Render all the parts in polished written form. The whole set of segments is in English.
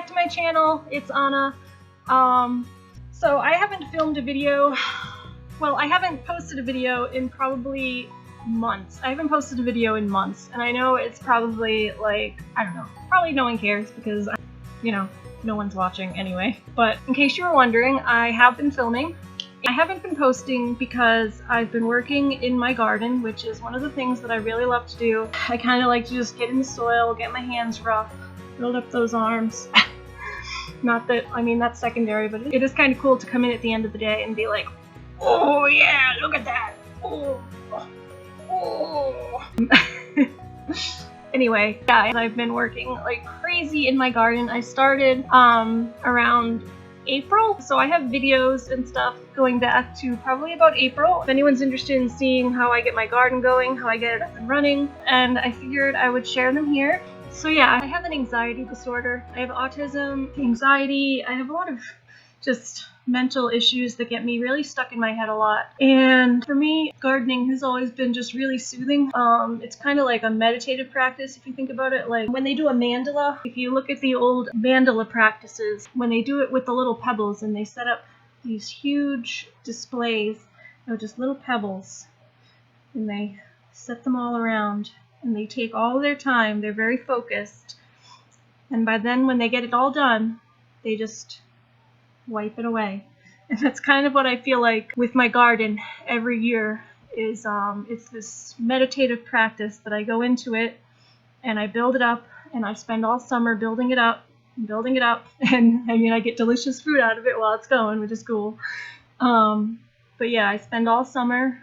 to my channel. It's Anna. So I haven't filmed a video, well, I haven't posted a video in probably months. I haven't posted a video in months, and I know it's probably like, I don't know, probably no one cares because, you know, no one's watching anyway. But in case you were wondering, I have been filming. I haven't been posting because I've been working in my garden, which is one of the things that I really love to do. I kind of like to just get in the soil, get my hands rough, build up those arms. Not that, I mean, that's secondary, but it is kind of cool to come in at the end of the day and be like, oh yeah, look at that. Oh. Oh. Anyway, yeah, I've been working like crazy in my garden. I started around April, so I have videos and stuff going back to probably about April. If anyone's interested in seeing how I get my garden going, how I get it up and running, and I figured I would share them here. So yeah, I have an anxiety disorder. I have autism, anxiety. I have a lot of just mental issues that get me really stuck in my head a lot. And for me, gardening has always been just really soothing. It's kind of like a meditative practice if you think about it. Like when they do a mandala, if you look at the old mandala practices, when they do it with the little pebbles and they set up these huge displays of just little pebbles and they set them all around and they take all their time, they're very focused, and by then when they get it all done, they just wipe it away. And that's kind of what I feel like with my garden every year is it's this meditative practice that I go into it and I build it up, and I spend all summer building it up and building it up, and I mean I get delicious fruit out of it while it's going, which is cool. But yeah, I spend all summer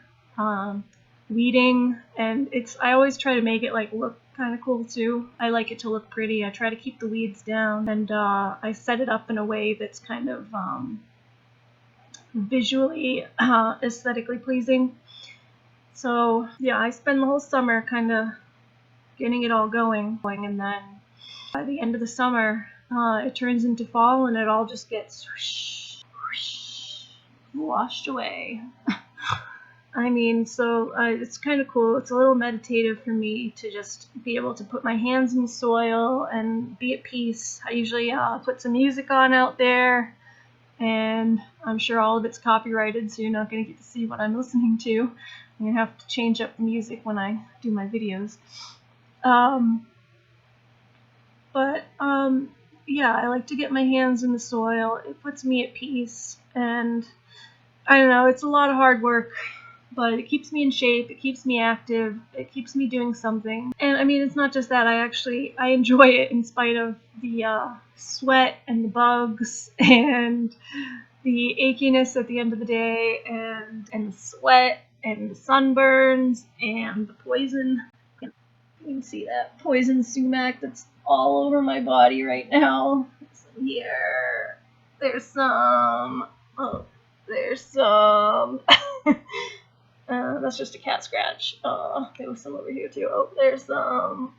weeding, and I always try to make it like look kind of cool too. I like it to look pretty. I try to keep the weeds down, and I set it up in a way that's kind of visually aesthetically pleasing. So yeah, I spend the whole summer kind of getting it all going, and then by the end of the summer it turns into fall and it all just gets whoosh, whoosh, washed away. I mean, so it's kind of cool. It's a little meditative for me to just be able to put my hands in the soil and be at peace. I usually put some music on out there, and I'm sure all of it's copyrighted, so you're not going to get to see what I'm listening to. I'm going to have to change up the music when I do my videos. Yeah, I like to get my hands in the soil. It puts me at peace, and I don't know, it's a lot of hard work, but it keeps me in shape, it keeps me active, it keeps me doing something. And I mean, it's not just that, I enjoy it in spite of the sweat and the bugs and the achiness at the end of the day, and the sweat and the sunburns and the poison. You can see that poison sumac that's all over my body right now. Some here, there's some, oh, there's some. That's just a cat scratch. There was some over here too. Oh, there's some.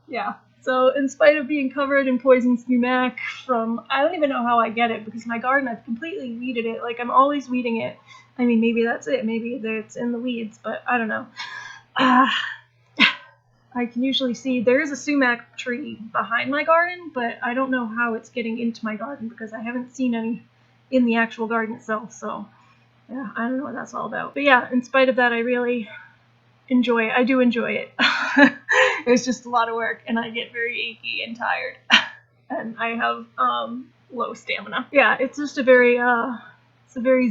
Yeah. So in spite of being covered in poison sumac from, I don't even know how I get it, because my garden, I've completely weeded it. Like, I'm always weeding it. I mean, maybe that's it. Maybe it's in the weeds, but I don't know. I can usually see there is a sumac tree behind my garden, but I don't know how it's getting into my garden because I haven't seen any in the actual garden itself. So yeah, I don't know what that's all about. But yeah, in spite of that, I really enjoy it. I do enjoy it. It's just a lot of work, and I get very achy and tired, and I have low stamina. Yeah, it's just a very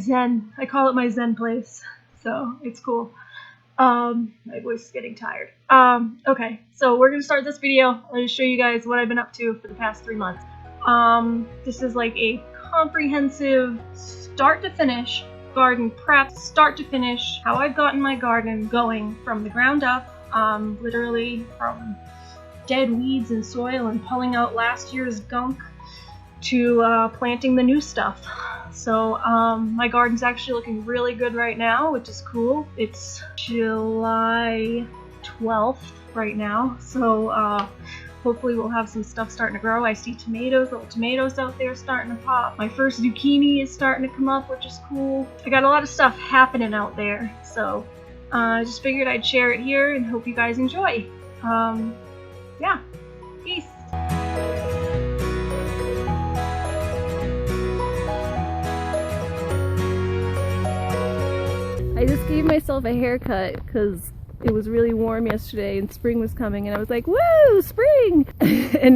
zen. I call it my zen place. So it's cool. My voice is getting tired. Okay, so we're gonna start this video. I'll just show you guys what I've been up to for the past 3 months. This is like a comprehensive start to finish garden prep, start to finish, how I've gotten my garden going from the ground up, literally from dead weeds and soil and pulling out last year's gunk to planting the new stuff. So my garden's actually looking really good right now, which is cool. It's July 12th right now, so hopefully we'll have some stuff starting to grow. I see little tomatoes out there starting to pop. My first zucchini is starting to come up, which is cool. I got a lot of stuff happening out there, so I just figured I'd share it here and hope you guys enjoy. Yeah, peace. I just gave myself a haircut because it was really warm yesterday and spring was coming and I was like, woo, spring! And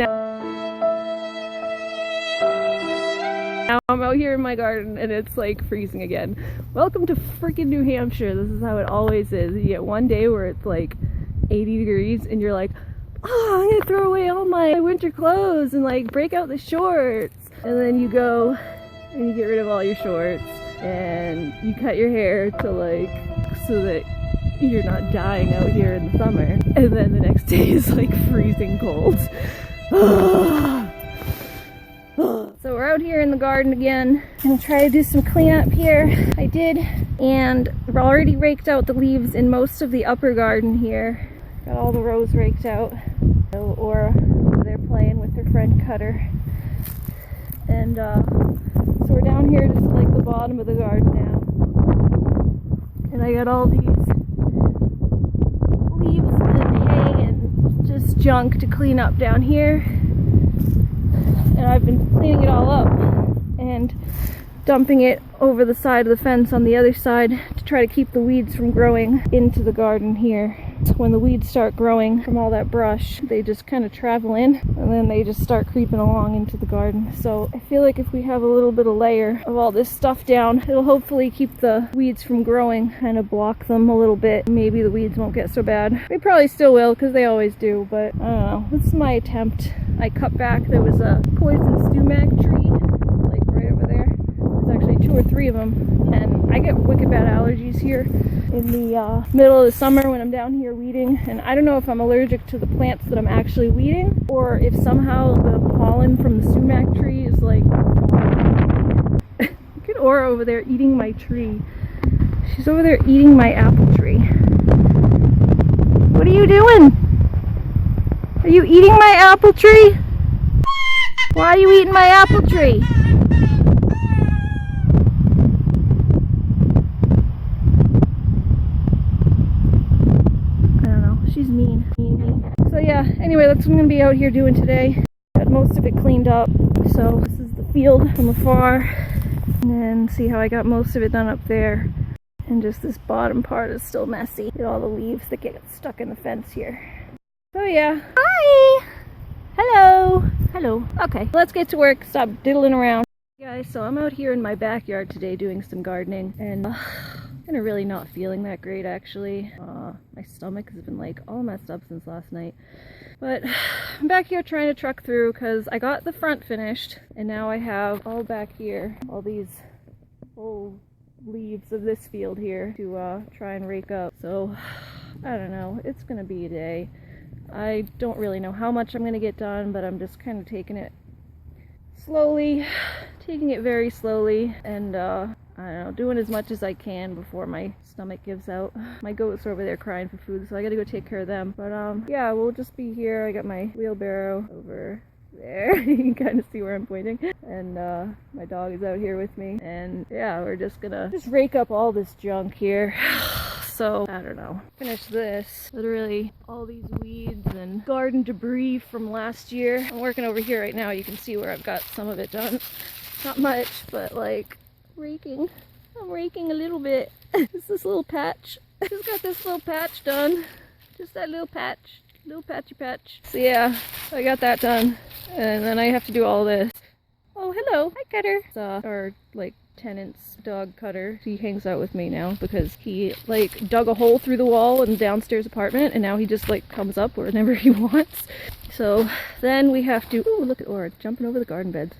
now I'm out here in my garden and it's like freezing again. Welcome to freaking New Hampshire. This is how it always is. You get one day where it's like 80 degrees and you're like, oh, I'm gonna throw away all my winter clothes and like break out the shorts. And then you go and you get rid of all your shorts and you cut your hair to like, so that you're not dying out here in the summer. And then the next day is like freezing cold. So we're out here in the garden again. Gonna try to do some cleanup here. I did, and I've already raked out the leaves in most of the upper garden here. Got all the rows raked out. So Aura over there playing with her friend Cutter. And so we're down here just at like the bottom of the garden now. And I got all these leaves and hay and just junk to clean up down here. And I've been cleaning it all up and dumping it over the side of the fence on the other side to try to keep the weeds from growing into the garden here. When the weeds start growing from all that brush, they just kind of travel in and then they just start creeping along into the garden. So I feel like if we have a little bit of layer of all this stuff down, it'll hopefully keep the weeds from growing, kind of block them a little bit. Maybe the weeds won't get so bad. They probably still will because they always do, but I don't know. This is my attempt. I cut back, there was a poison sumac tree like right over there. There's actually 2 or 3 of them, and I get wicked bad allergies here in the middle of the summer when I'm down here weeding, and I don't know if I'm allergic to the plants that I'm actually weeding or if somehow the pollen from the sumac tree is like look at Aura over there eating my tree. She's over there eating my apple tree. What are you doing? Are you eating my apple tree? Why are you eating my apple tree? She's mean. So yeah, anyway, that's what I'm going to be out here doing today. Got most of it cleaned up. So this is the field from afar. And then see how I got most of it done up there. And just this bottom part is still messy. Get all the leaves that get stuck in the fence here. So yeah. Hi! Hello! Hello. Okay, let's get to work. Stop diddling around. Guys, so I'm out here in my backyard today doing some gardening. And kind of really not feeling that great actually. My stomach has been like all messed up since last night. But I'm back here trying to truck through because I got the front finished and now I have all back here, all these old leaves of this field here to try and rake up. So I don't know, it's gonna be a day. I don't really know how much I'm gonna get done, but I'm just kind of taking it slowly, taking it very slowly, and I don't know, doing as much as I can before my stomach gives out. My goats are over there crying for food, so I gotta go take care of them. But yeah, we'll just be here. I got my wheelbarrow over there. You can kind of see where I'm pointing. And my dog is out here with me. And yeah, we're just gonna rake up all this junk here. So, I don't know. Finish this. Literally all these weeds and garden debris from last year. I'm working over here right now. You can see where I've got some of it done. Not much, but like raking. I'm raking a little bit. Just this little patch. Just got this little patch done. Just that little patch. Little patchy patch. So yeah, I got that done. And then I have to do all this. Oh, hello. Hi, Cutter. It's our like tenant's dog, Cutter. He hangs out with me now because he like dug a hole through the wall in the downstairs apartment and now he just like comes up whenever he wants. So then we have to, ooh, look at Aura jumping over the garden beds.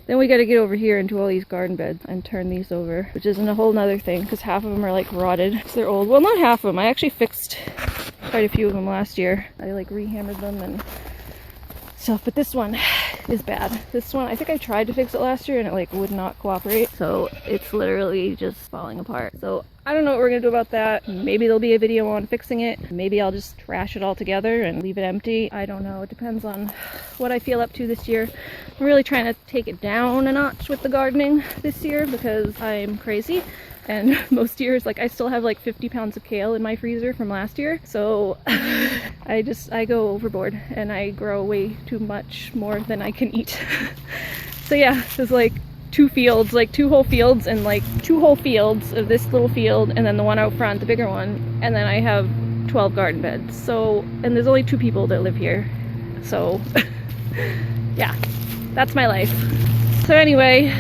Then we got to get over here into all these garden beds and turn these over, which isn't a whole nother thing because half of them are like rotted. So they're old. Well, not half of them. I actually fixed quite a few of them last year. I like rehammered them and stuff, but this one is bad. This one, I think I tried to fix it last year and it like would not cooperate. So it's literally just falling apart. So I don't know what we're gonna do about that. Maybe there'll be a video on fixing it. Maybe I'll just trash it all together and leave it empty. I don't know. It depends on what I feel up to this year. I'm really trying to take it down a notch with the gardening this year because I'm crazy. And most years, like I still have like 50 pounds of kale in my freezer from last year. So I go overboard and I grow way too much more than I can eat. So yeah, it's like 2 fields, like 2 whole fields, and like 2 whole fields of this little field, and then the one out front, the bigger one, and then I have 12 garden beds. So, and there's only 2 people that live here. So, yeah, that's my life. So anyway,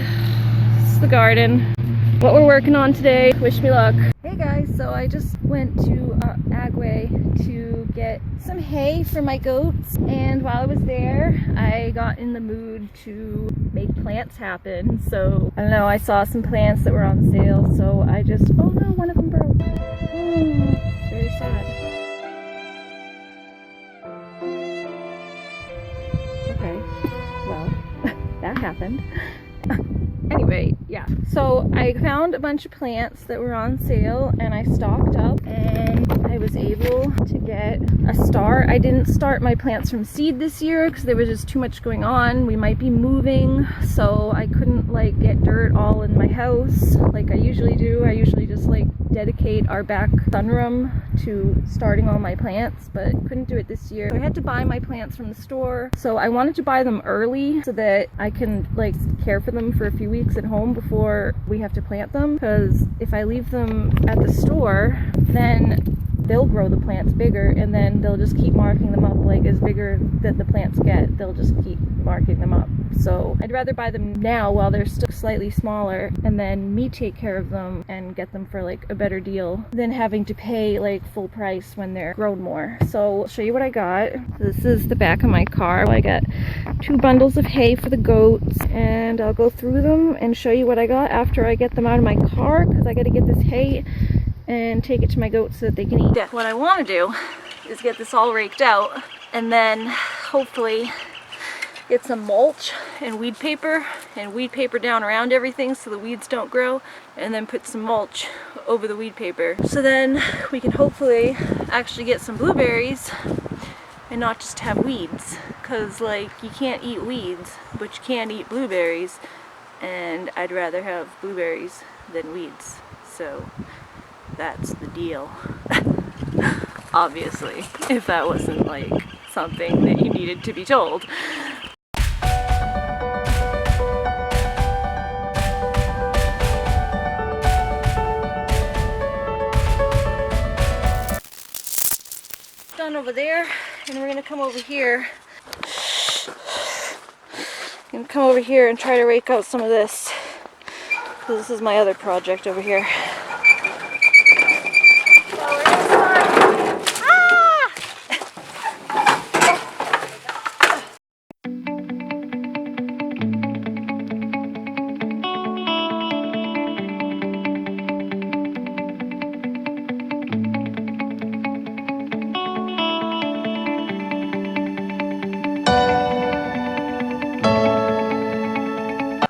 this is the garden. What we're working on today. Wish me luck. Hey guys, so I just went to Agway to get some hay for my goats, and while I was there I got in the mood to make plants happen. So I don't know, I saw some plants that were on sale, so I just, oh no, one of them broke. Oh, very sad. Okay, well, that happened. Anyway, yeah, so I found a bunch of plants that were on sale and I stocked up, and I was able to get a start. I didn't start my plants from seed this year because there was just too much going on. We might be moving, so I couldn't like get dirt all in my house like I usually do. I usually just like dedicate our back sunroom to starting all my plants, but couldn't do it this year. So I had to buy my plants from the store. So I wanted to buy them early so that I can like care for them for a few weeks at home before we have to plant them, because if I leave them at the store, then they'll grow the plants bigger, and then they'll just keep marking them up. Like as bigger that the plants get, they'll just keep marking them up. So I'd rather buy them now while they're still slightly smaller, and then me take care of them and get them for like a better deal than having to pay like full price when they're grown more. So I'll show you what I got. This is the back of my car. I got 2 bundles of hay for the goats, and I'll go through them and show you what I got after I get them out of my car, because I got to get this hay and take it to my goats so that they can eat. Yeah, what I want to do is get this all raked out, and then hopefully get some mulch and weed paper down around everything so the weeds don't grow, and then put some mulch over the weed paper. So then we can hopefully actually get some blueberries and not just have weeds, because like you can't eat weeds, but you can eat blueberries, and I'd rather have blueberries than weeds. So that's the deal. Obviously, if that wasn't like something that you needed to be told. Done over there, and we're gonna come over here. I'm gonna come over here and try to rake out some of this, because this is my other project over here.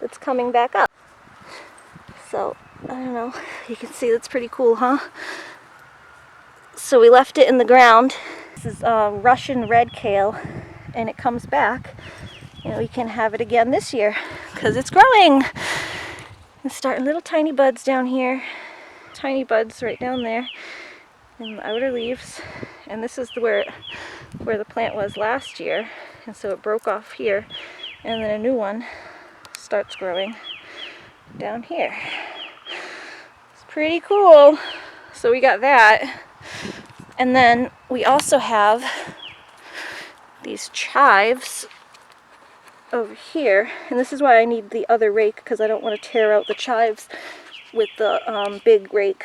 It's coming back up. So, I don't know, you can see that's pretty cool, huh? So we left it in the ground. This is Russian red kale, and it comes back, and we can have it again this year because it's growing. It's starting little tiny buds down here, tiny buds right down there in the outer leaves, and this is where the plant was last year, and so it broke off here, and then a new one starts growing down here. It's pretty cool. So we got that, and then we also have these chives over here, and this is why I need the other rake, because I don't want to tear out the chives with the big rake,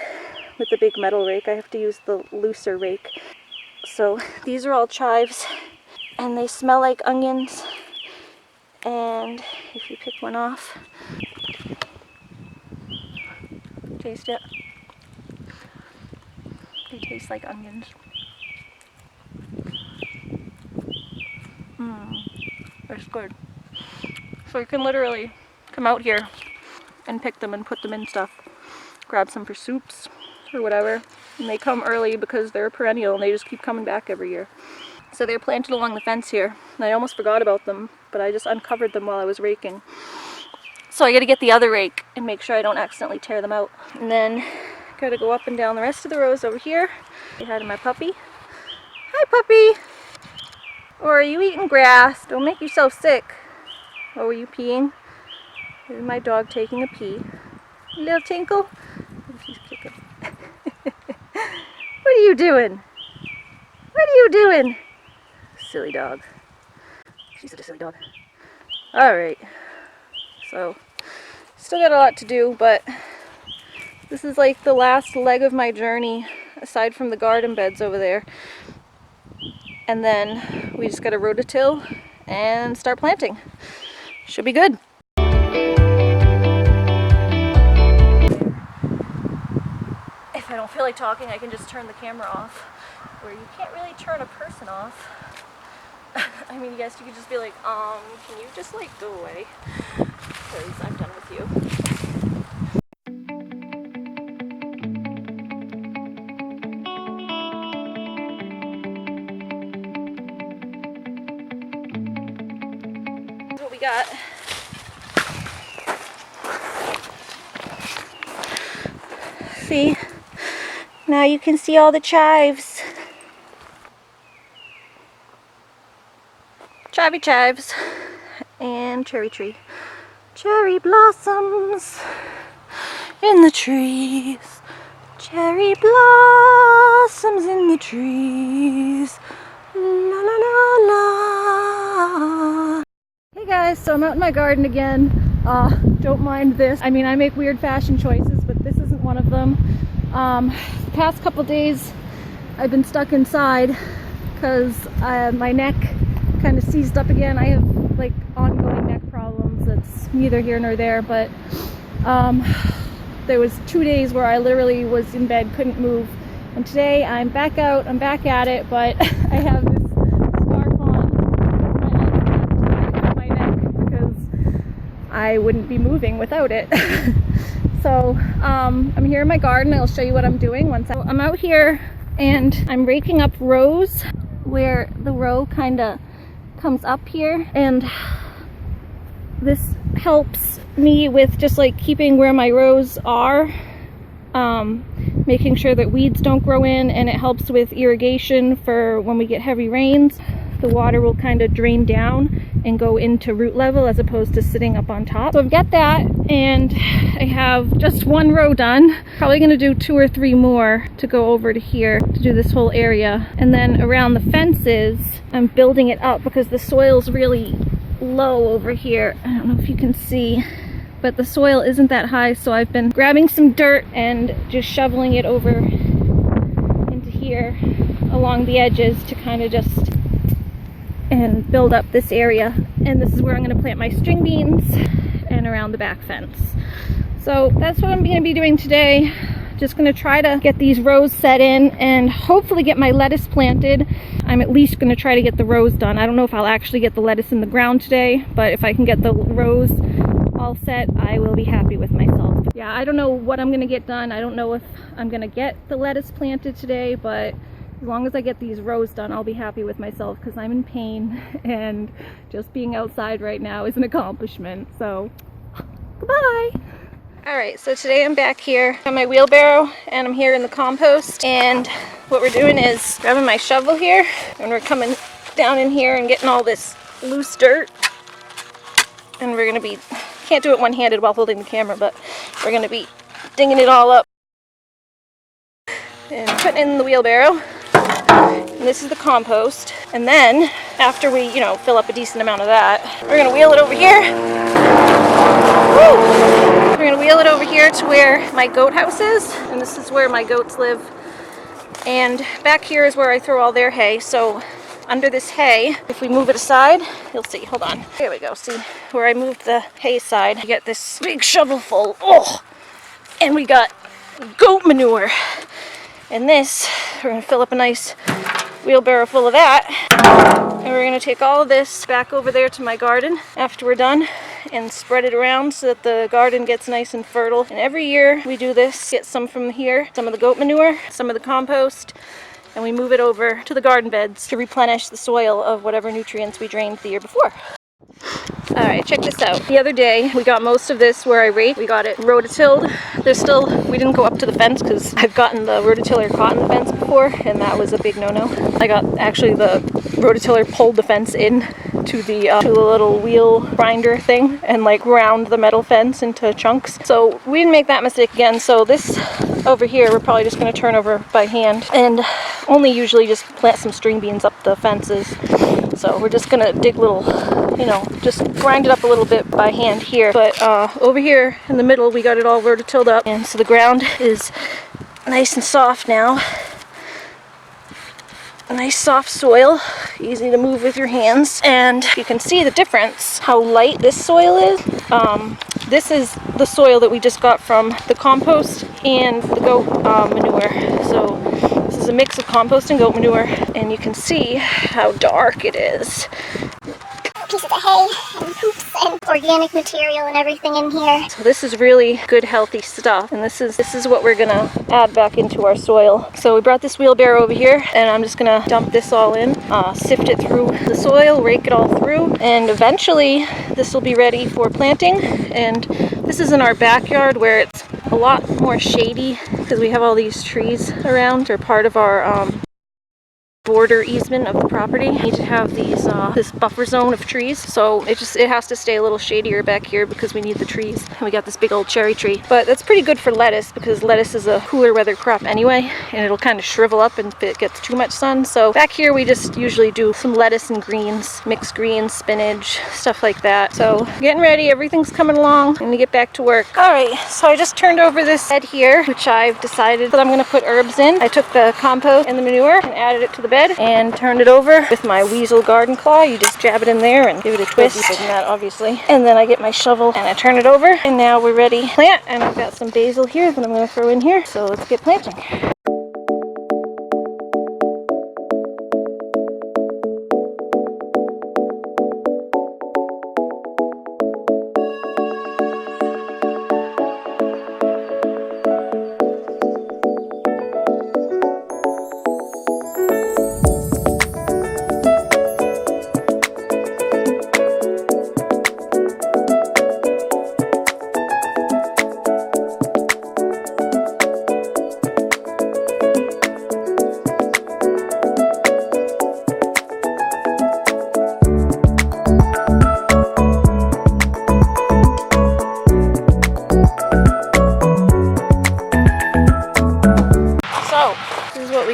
with the big metal rake. I have to use the looser rake. So these are all chives, and they smell like onions, and if you pick one off, taste it, they taste like onions. It's good. So you can literally come out here and pick them and put them in stuff. Grab some for soups or whatever. And they come early because they're perennial and they just keep coming back every year. So they're planted along the fence here. And I almost forgot about them, but I just uncovered them while I was raking. So I gotta get the other rake and make sure I don't accidentally tear them out. And then gotta go up and down the rest of the rows over here. Say hi to my puppy. Hi, puppy! Or are you eating grass? Don't make yourself sick. Or were you peeing? Here's my dog taking a pee. Little Tinkle. She's kicking. What are you doing? What are you doing? Silly dog. She's such a silly dog. Alright. So, still got a lot to do, but this is like the last leg of my journey, aside from the garden beds over there. And then we just gotta rototill and start planting. Should be good. If I don't feel like talking, I can just turn the camera off. Where you can't really turn a person off. I mean, yes, you could just be like, can you just like go away? Because I'm done with you. Here's what we got. See? Now you can see all the chives. Chivy chives. And cherry tree. Cherry blossoms in the trees. Cherry blossoms in the trees. La la la la. Hey guys, so I'm out in my garden again. Don't mind this. I mean, I make weird fashion choices, but this isn't one of them. The past couple days I've been stuck inside because my neck kind of seized up again. I have like ongoing neck problems. It's neither here nor there, but there was 2 days where I literally was in bed, couldn't move, and today I'm back out, I'm back at it, but I have this scarf on my neck because I wouldn't be moving without it. So I'm here in my garden. I'll show you what I'm doing once I'm out here, and I'm raking up rows where the row kind of comes up here, and this helps me with just like keeping where my rows are, making sure that weeds don't grow in, and it helps with irrigation for when we get heavy rains. The water will kind of drain down and go into root level as opposed to sitting up on top. So I've got that, and I have just one row done. Probably going to do 2 or 3 more to go over to here to do this whole area. And then around the fences, I'm building it up because the soil's really low over here. I don't know if you can see, but the soil isn't that high, so I've been grabbing some dirt and just shoveling it over into here along the edges to kind of just and build up this area. And this is where I'm going to plant my string beans and around the back fence. So that's what I'm going to be doing today. Just going to try to get these rows set in and hopefully get my lettuce planted. I'm at least going to try to get the rows done. I don't know if I'll actually get the lettuce in the ground today, but if I can get the rows all set, I will be happy with myself. Yeah, I don't know what I'm going to get done. I don't know if I'm going to get the lettuce planted today, but as long as I get these rows done, I'll be happy with myself because I'm in pain, and just being outside right now is an accomplishment. So, goodbye! Alright, so today I'm back here on my wheelbarrow, and I'm here in the compost, and what we're doing is grabbing my shovel here, and we're coming down in here and getting all this loose dirt, and we're going to be, can't do it one-handed while holding the camera, but we're going to be dinging it all up and putting it in the wheelbarrow. And this is the compost, and then after we, fill up a decent amount of that, we're going to wheel it over here. Woo! We're going to wheel it over here to where my goat house is, and this is where my goats live. And back here is where I throw all their hay. So under this hay, if we move it aside, you'll see, hold on. There we go, see where I moved the hay side. You get this big shovel full, and we got goat manure. And this, we're going to fill up a nice wheelbarrow full of that. And we're going to take all of this back over there to my garden after we're done and spread it around so that the garden gets nice and fertile. And every year we do this, get some from here, some of the goat manure, some of the compost, and we move it over to the garden beds to replenish the soil of whatever nutrients we drained the year before. Alright, check this out. The other day, we got most of this where I raked. We got it rototilled. We didn't go up to the fence because I've gotten the rototiller caught in the fence before, and that was a big no-no. Actually the rototiller pulled the fence in to the little wheel grinder thing and like ground the metal fence into chunks. So we didn't make that mistake again. So this over here, we're probably just going to turn over by hand and only usually just plant some string beans up the fences. So we're just going to dig little, you know, just grind it up a little bit by hand here. But over here in the middle, we got it all rototilled up. And so the ground is nice and soft now. A nice soft soil, easy to move with your hands. And you can see the difference, how light this soil is. This is the soil that we just got from the compost and the goat manure. So this is a mix of compost and goat manure, and you can see how dark it is. Pieces of hay and hoops and organic material and everything in here. So this is really good, healthy stuff, and this is what we're gonna add back into our soil. So we brought this wheelbarrow over here, and I'm just gonna dump this all in, sift it through the soil, rake it all through, and eventually this will be ready for planting. And this is in our backyard where it's a lot more shady because we have all these trees around. They're part of our border easement of the property. We need to have these this buffer zone of trees, so it has to stay a little shadier back here because we need the trees. And we got this big old cherry tree, but that's pretty good for lettuce because lettuce is a cooler weather crop anyway, and it'll kind of shrivel up if it gets too much sun. So back here we just usually do some lettuce and greens, mixed greens, spinach, stuff like that. So getting ready, everything's coming along. I'm gonna get back to work. All right, so I just turned over this bed here, which I've decided that I'm gonna put herbs in. I took the compost and the manure and added it to the bed and turned it over with my weasel garden claw. You just jab it in there and give it a twist. Deeper than that, obviously. And then I get my shovel and I turn it over, and now we're ready to plant. And I've got some basil here that I'm going to throw in here. So let's get planting.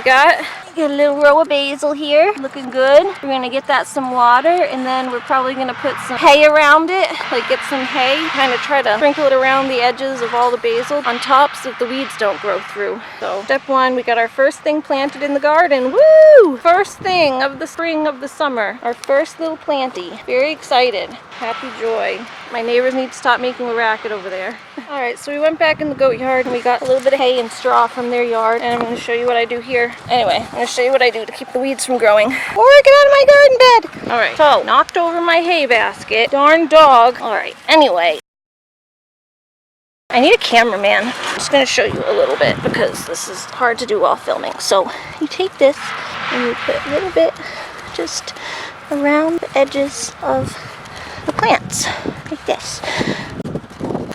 Got a little row of basil here, looking good. We're gonna get that some water, and then we're probably gonna put some hay around it, like get some hay, kind of try to sprinkle it around the edges of all the basil on top so that the weeds don't grow through. So step one, we got our first thing planted in the garden. Woo! First thing of the spring of the summer, our first little planty. Very excited. Happy joy. My neighbors need to stop making a racket over there. All right, so we went back in the goat yard and we got a little bit of hay and straw from their yard, and I'm going to show you what I do here. Anyway, I'm going to show you what I do to keep the weeds from growing. Or get out of my garden bed. All right, so knocked over my hay basket. Darn dog. All right, anyway. I need a cameraman. I'm just going to show you a little bit because this is hard to do while filming. So you take this and you put a little bit just around the edges of the plants, like this.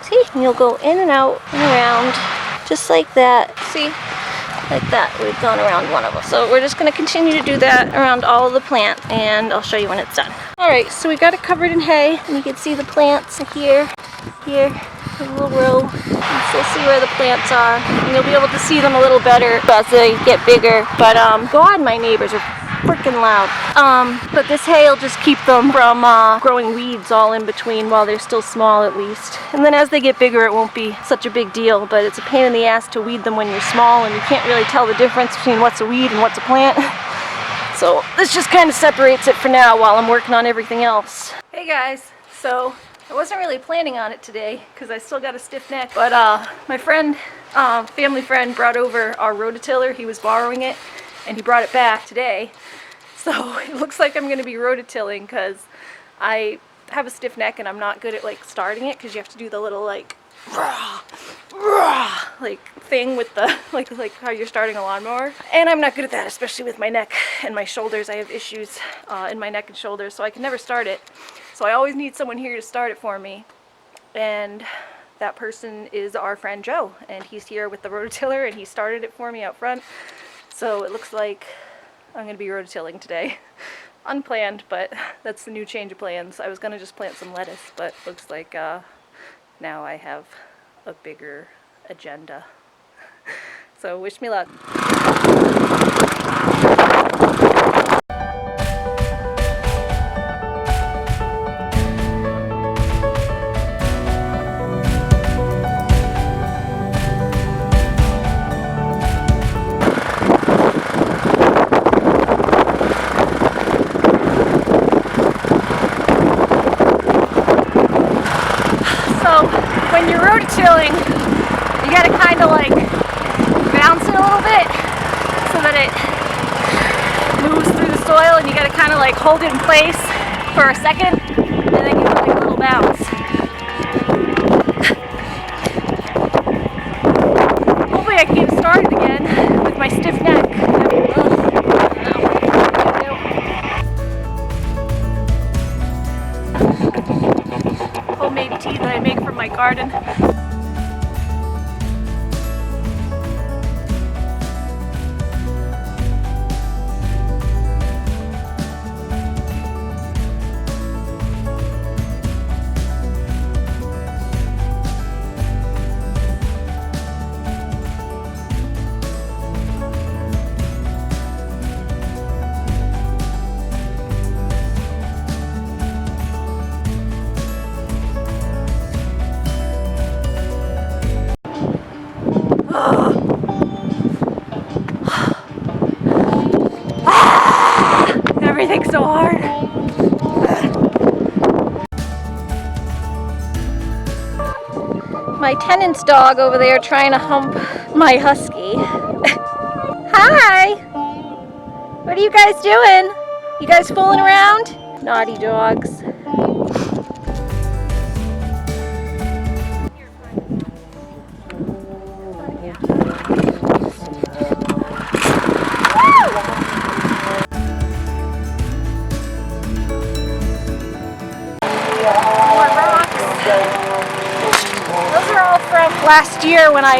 See? And you'll go in and out and around, just like that. See? Like that. We've gone around one of them. So we're just going to continue to do that around all of the plants, and I'll show you when it's done. Alright, so we got it covered in hay, and you can see the plants here, a little row. You can still see where the plants are, and you'll be able to see them a little better as they get bigger. But God, my neighbors are freaking loud. But this hay will just keep them from growing weeds all in between while they're still small, at least. And then as they get bigger, it won't be such a big deal, but it's a pain in the ass to weed them when you're small and you can't really tell the difference between what's a weed and what's a plant. So this just kind of separates it for now while I'm working on everything else. Hey guys, so I wasn't really planning on it today because I still got a stiff neck, but my friend, family friend, brought over our rototiller. He was borrowing it and he brought it back today. So it looks like I'm going to be rototilling because I have a stiff neck and I'm not good at like starting it because you have to do the little like rah, rah, like thing with the like how you're starting a lawnmower. And I'm not good at that, especially with my neck and my shoulders. I have issues in my neck and shoulders, so I can never start it. So I always need someone here to start it for me. And that person is our friend Joe, and he's here with the rototiller and he started it for me out front. So it looks like I'm going to be rototilling today. unplanned, but that's the new change of plans. I was gonna just plant some lettuce, but looks like now I have a bigger agenda. So wish me luck. So when you're rototilling, you gotta kind of like bounce it a little bit so that it moves through the soil, and you gotta kind of like hold it in place for a second and then give it like a little bounce. Hopefully I can get it started again with my stiff neck. Homemade tea that I make from my garden. Everything's so hard. My tenant's dog over there trying to hump my husky. Hi! What are you guys doing? You guys fooling around? Naughty dogs. More rocks. Those are all from last year when I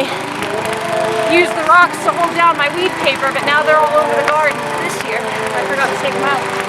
used the rocks to hold down my weed paper, but now they're all over the garden this year. I forgot to take them out.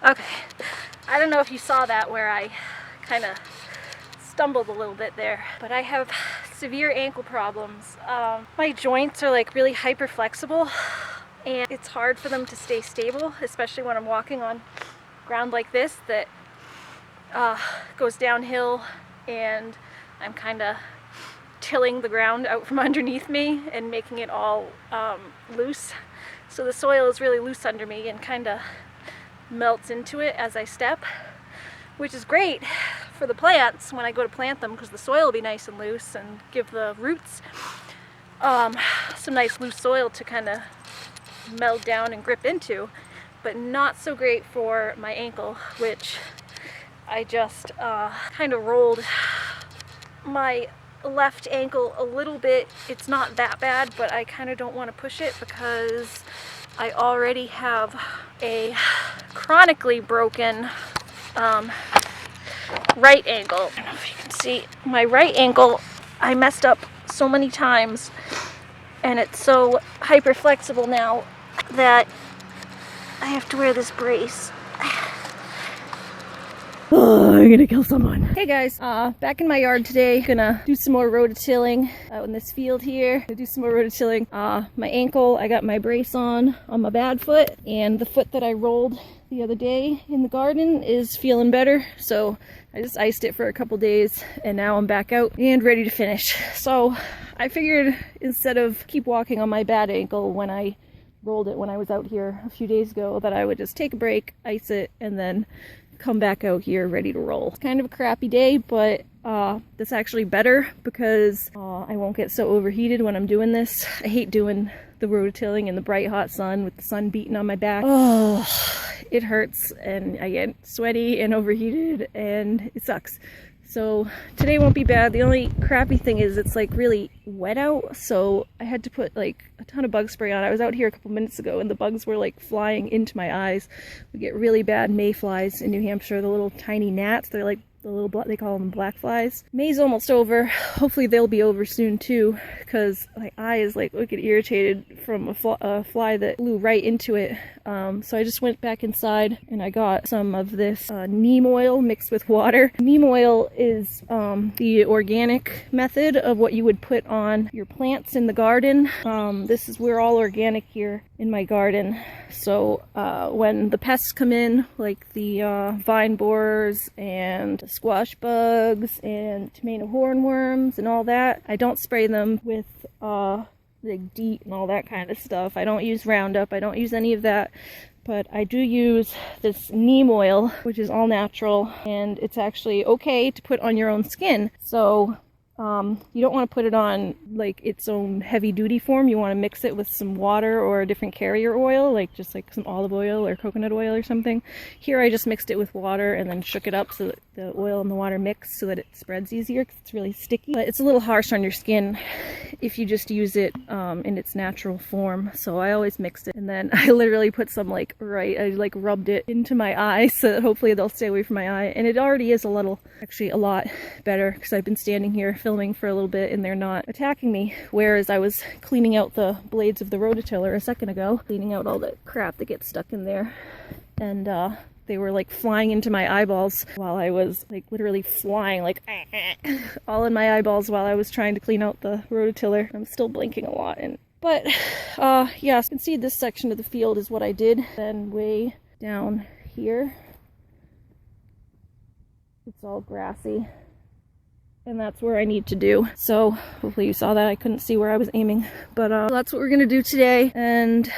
Okay, I don't know if you saw that where I kind of stumbled a little bit there, but I have severe ankle problems. My joints are like really hyper flexible and it's hard for them to stay stable, especially when I'm walking on ground like this that goes downhill and I'm kind of tilling the ground out from underneath me and making it all loose. So the soil is really loose under me and kind of melts into it as I step, which is great for the plants when I go to plant them because the soil will be nice and loose and give the roots some nice loose soil to kind of meld down and grip into, but not so great for my ankle, which I just kind of rolled my left ankle a little bit. It's not that bad, but I kind of don't want to push it because I already have a chronically broken right ankle. I don't know if you can see my right ankle. I messed up so many times and it's so hyper flexible now that I have to wear this brace. Oh, I'm gonna kill someone. Hey guys, back in my yard today. Gonna do some more rototilling out in this field here. Gonna do some more rototilling. My ankle, I got my brace on my bad foot, and the foot that I rolled the other day in the garden is feeling better. So I just iced it for a couple days, and now I'm back out and ready to finish. So I figured instead of keep walking on my bad ankle when I rolled it when I was out here a few days ago, that I would just take a break, ice it, and then come back out here ready to roll. It's kind of a crappy day, but that's actually better because I won't get so overheated when I'm doing this. I hate doing the rototilling in the bright hot sun with the sun beating on my back. Oh, it hurts and I get sweaty and overheated and it sucks. So today won't be bad. The only crappy thing is it's like really wet out, so I had to put like a ton of bug spray on. I was out here a couple minutes ago and the bugs were like flying into my eyes. We get really bad mayflies in New Hampshire, the little tiny gnats. They're like the little, they call them black flies. May's almost over. Hopefully they'll be over soon too, because my eye is like wicked irritated from a fly that flew right into it. So I just went back inside and I got some of this neem oil mixed with water. Neem oil is the organic method of what you would put on your plants in the garden. We're all organic here in my garden. So when the pests come in, like the vine borers and squash bugs and tomato hornworms and all that, I don't spray them with like DEET and all that kind of stuff. I don't use Roundup, I don't use any of that, but I do use this neem oil, which is all natural, and it's actually okay to put on your own skin. So you don't want to put it on like its own heavy duty form. You want to mix it with some water or a different carrier oil, like just like some olive oil or coconut oil or something. Here I just mixed it with water and then shook it up so that the oil and the water mix so that it spreads easier because it's really sticky. But it's a little harsh on your skin if you just use it in its natural form. So I always mixed it, and then I literally put some I rubbed it into my eye so that hopefully they'll stay away from my eye. And it already is a lot better because I've been standing here filming for a little bit and they're not attacking me. Whereas I was cleaning out the blades of the rototiller a second ago, cleaning out all the crap that gets stuck in there, and they were like flying into my eyeballs while I was like literally flying like all in my eyeballs while I was trying to clean out the rototiller. I'm still blinking a lot, but yeah, you can see this section of the field is what I did. Then way down here, it's all grassy, and that's where I need to do. So hopefully you saw that. I couldn't see where I was aiming, but that's what we're gonna do today. And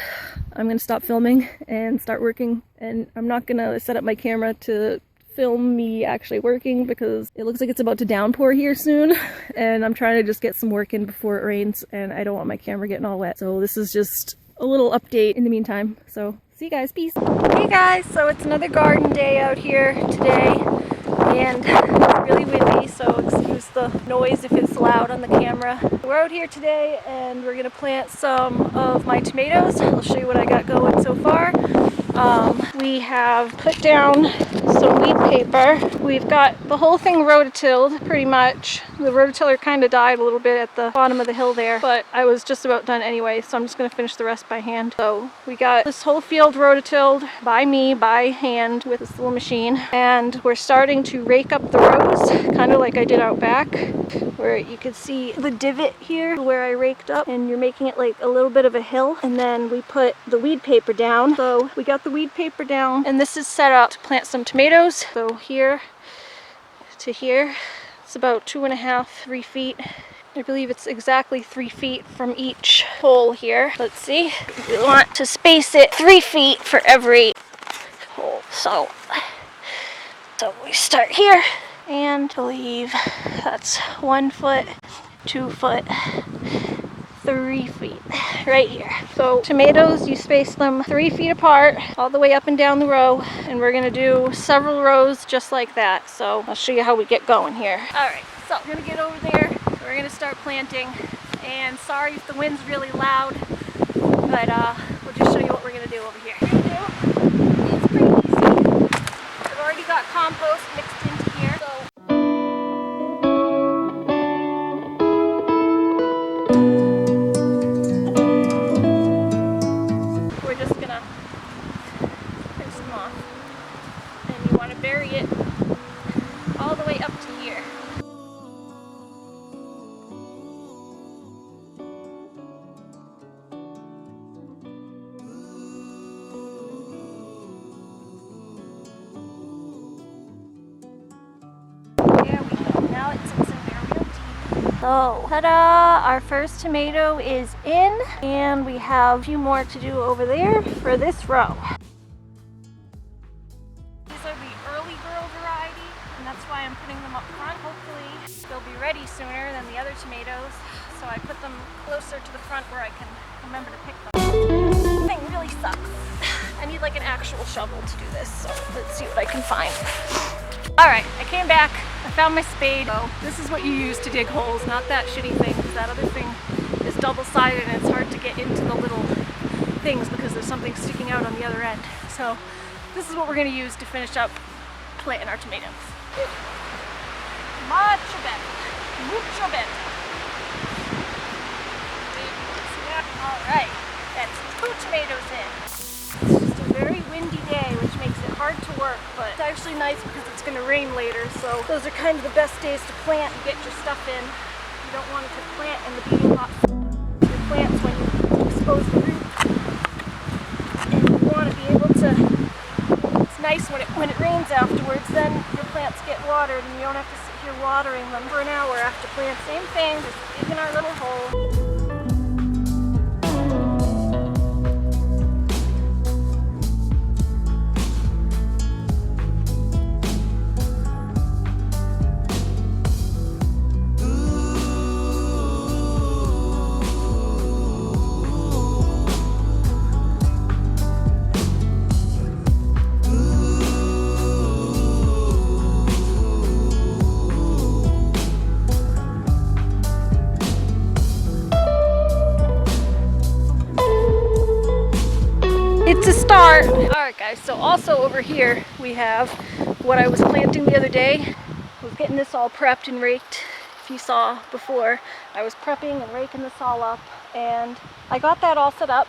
I'm gonna stop filming and start working. And I'm not gonna set up my camera to film me actually working because it looks like it's about to downpour here soon. And I'm trying to just get some work in before it rains, and I don't want my camera getting all wet. So this is just a little update in the meantime. So see you guys, peace. Hey guys, so it's another garden day out here today, and it's really windy, so excuse the noise if it's loud on the camera. We're out here today and we're gonna plant some of my tomatoes. I'll show you what I got going so far. We have put down some weed paper. We've got the whole thing rototilled pretty much. The rototiller kind of died a little bit at the bottom of the hill there, but I was just about done anyway, so I'm just going to finish the rest by hand. So we got this whole field rototilled by me, by hand, with this little machine, and we're starting to rake up the rows, kind of like I did out back, where you could see the divot here where I raked up, and you're making it like a little bit of a hill. And then we put the weed paper down. So we got the weed paper down, and this is set up to plant some tomatoes. So here to here, it's about 2.5, 3 feet. I believe it's exactly 3 feet from each hole here. Let's see. We want to space it 3 feet for every hole. So we start here, and I believe that's 1 foot, 2 foot, 3 feet right here. So tomatoes, you space them 3 feet apart all the way up and down the row, and we're gonna do several rows just like that. So I'll show you how we get going here. All right, so we're gonna get over there. We're gonna start planting, and sorry if the wind's really loud, but we'll just show you what we're gonna do over here. It's pretty easy. I've already got compost mixed into here, so we're just gonna So, ta-da! Our first tomato is in, and we have a few more to do over there for this row. These are the early girl variety, and that's why I'm putting them up front. Hopefully they'll be ready sooner than the other tomatoes, so I put them closer to the front where I can remember to pick them. This thing really sucks. I need like an actual shovel to do this, so let's see what I can find. Alright, I came back, I found my spade. So this is what you use to dig holes, not that shitty thing, because that other thing is double-sided and it's hard to get into the little things because there's something sticking out on the other end. So this is what we're going to use to finish up planting our tomatoes. Mucho better. Mucho better. Alright, that's 2 tomatoes in. It's just a very windy day, which makes it hard to work, but it's actually nice because it's going to rain later, so those are kind of the best days to plant and get your stuff in. You don't want it to plant in the beating hot your plants when you expose the roots. And you want to be able to, it's nice when it rains afterwards, then your plants get watered and you don't have to sit here watering them for an hour after plant. Same thing, just digging our little hole. It's a start. Alright guys, so also over here we have what I was planting the other day. I was getting this all prepped and raked. If you saw before, I was prepping and raking this all up, and I got that all set up,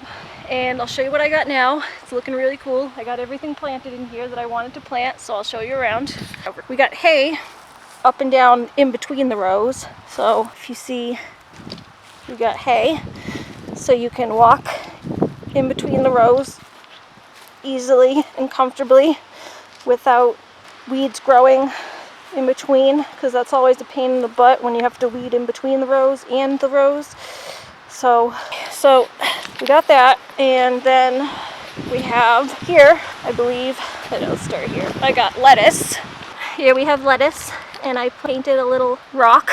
and I'll show you what I got now. It's looking really cool. I got everything planted in here that I wanted to plant, so I'll show you around. We got hay up and down in between the rows. So if you see, we got hay, so you can walk in between the rows easily and comfortably without weeds growing in between, because that's always a pain in the butt when you have to weed in between the rows and the rows. So we got that, and then we have here, I believe, I'll start here. I got lettuce. Here we have lettuce, and I painted a little rock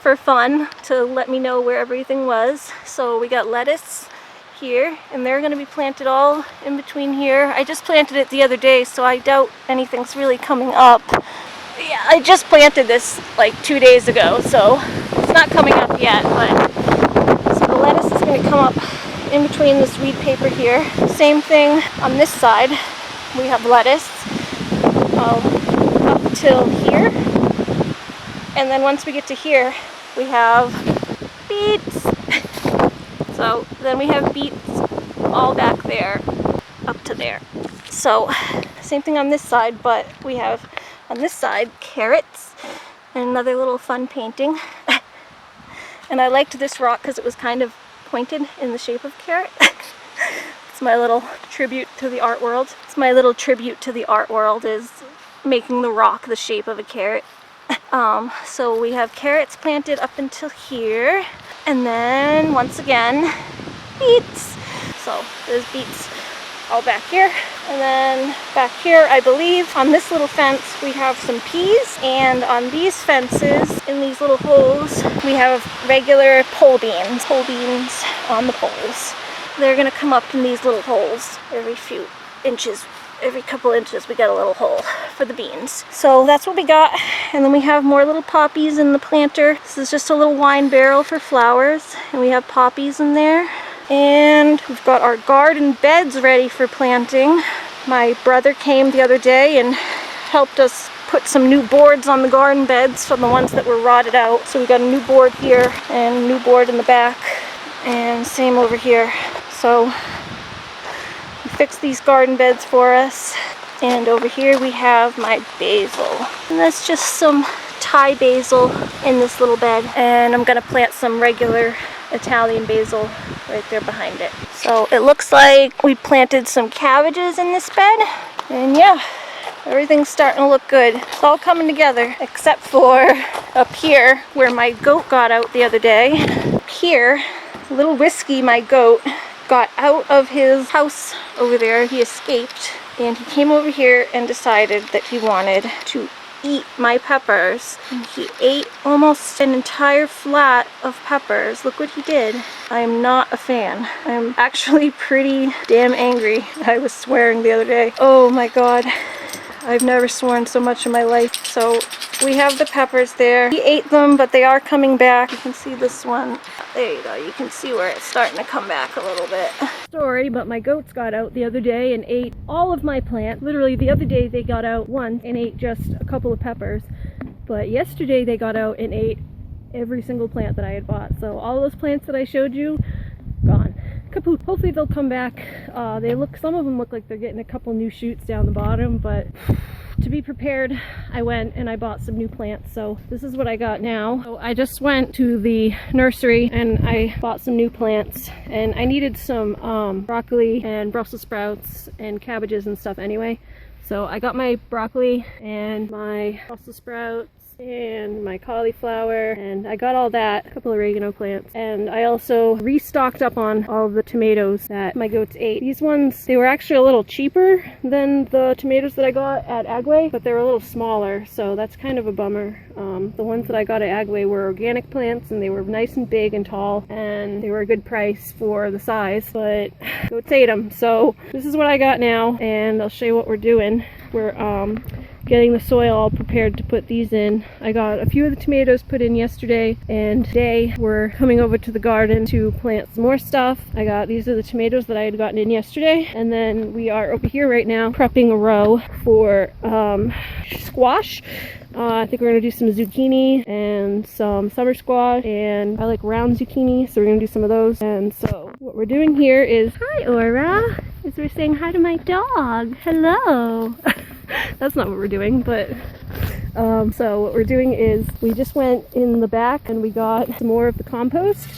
for fun to let me know where everything was. So we got lettuce here, and they're going to be planted all in between here. I just planted it the other day, so I doubt anything's really coming up. Yeah, I just planted this like 2 days ago, so it's not coming up yet, but so the lettuce is going to come up in between this weed paper here. Same thing on this side. We have lettuce up till here, and then once we get to here, we have beets. So then we have beets all back there, up to there. So same thing on this side, but we have on this side carrots and another little fun painting. And I liked this rock because it was kind of pointed in the shape of carrot. It's my little tribute to the art world. It's my little tribute to the art world, is making the rock the shape of a carrot. So we have carrots planted up until here. And then, once again, beets. So, there's beets all back here. And then, back here, I believe, on this little fence, we have some peas. And on these fences, in these little holes, we have regular pole beans. Pole beans on the poles. They're going to come up in these little holes every few inches. Every couple inches we got a little hole for the beans. So that's what we got. And then we have more little poppies in the planter. This is just a little wine barrel for flowers, and we have poppies in there. And we've got our garden beds ready for planting. My brother came the other day and helped us put some new boards on the garden beds from the ones that were rotted out. So we got a new board here and a new board in the back, and same over here. So fix these garden beds for us. And over here we have my basil, and that's just some Thai basil in this little bed, and I'm gonna plant some regular Italian basil right there behind it. So it looks like we planted some cabbages in this bed, and yeah, everything's starting to look good. It's all coming together except for up here where my goat got out the other day. Up here, little Whiskey, my goat, got out of his house over there. He escaped and he came over here and decided that he wanted to eat my peppers, and he ate almost an entire flat of peppers. Look what he did. I am not a fan. I'm actually pretty damn angry. I was swearing the other day. Oh my god. I've never sworn so much in my life. So we have the peppers there. He ate them, but they are coming back. You can see this one. There you go. You can see where it's starting to come back a little bit. Sorry, but my goats got out the other day and ate all of my plants. Literally the other day they got out once and ate just a couple of peppers. But yesterday they got out and ate every single plant that I had bought. So all those plants that I showed you, gone. Kaput. Hopefully they'll come back. Some of them look like they're getting a couple new shoots down the bottom, but to be prepared, I went and I bought some new plants. So this is what I got now. So I just went to the nursery and I bought some new plants, and I needed some broccoli and Brussels sprouts and cabbages and stuff anyway. So I got my broccoli and my Brussels sprouts and my cauliflower, and I got all that, a couple of oregano plants, and I also restocked up on all of the tomatoes that my goats ate. These ones, they were actually a little cheaper than the tomatoes that I got at Agway, but they were a little smaller, so that's kind of a bummer. The ones that I got at Agway were organic plants, and they were nice and big and tall, and they were a good price for the size, but goats ate them. So this is what I got now, and I'll show you what we're doing. We're getting the soil all prepared to put these in. I got a few of the tomatoes put in yesterday, and today we're coming over to the garden to plant some more stuff. These are the tomatoes that I had gotten in yesterday, and then we are over here right now prepping a row for squash. I think we're going to do some zucchini and some summer squash, and I like round zucchini, so we're going to do some of those. And so what we're doing here is, hi Aura, is we're saying hi to my dog. Hello. That's not what we're doing, but so what we're doing is we just went in the back and we got some more of the compost.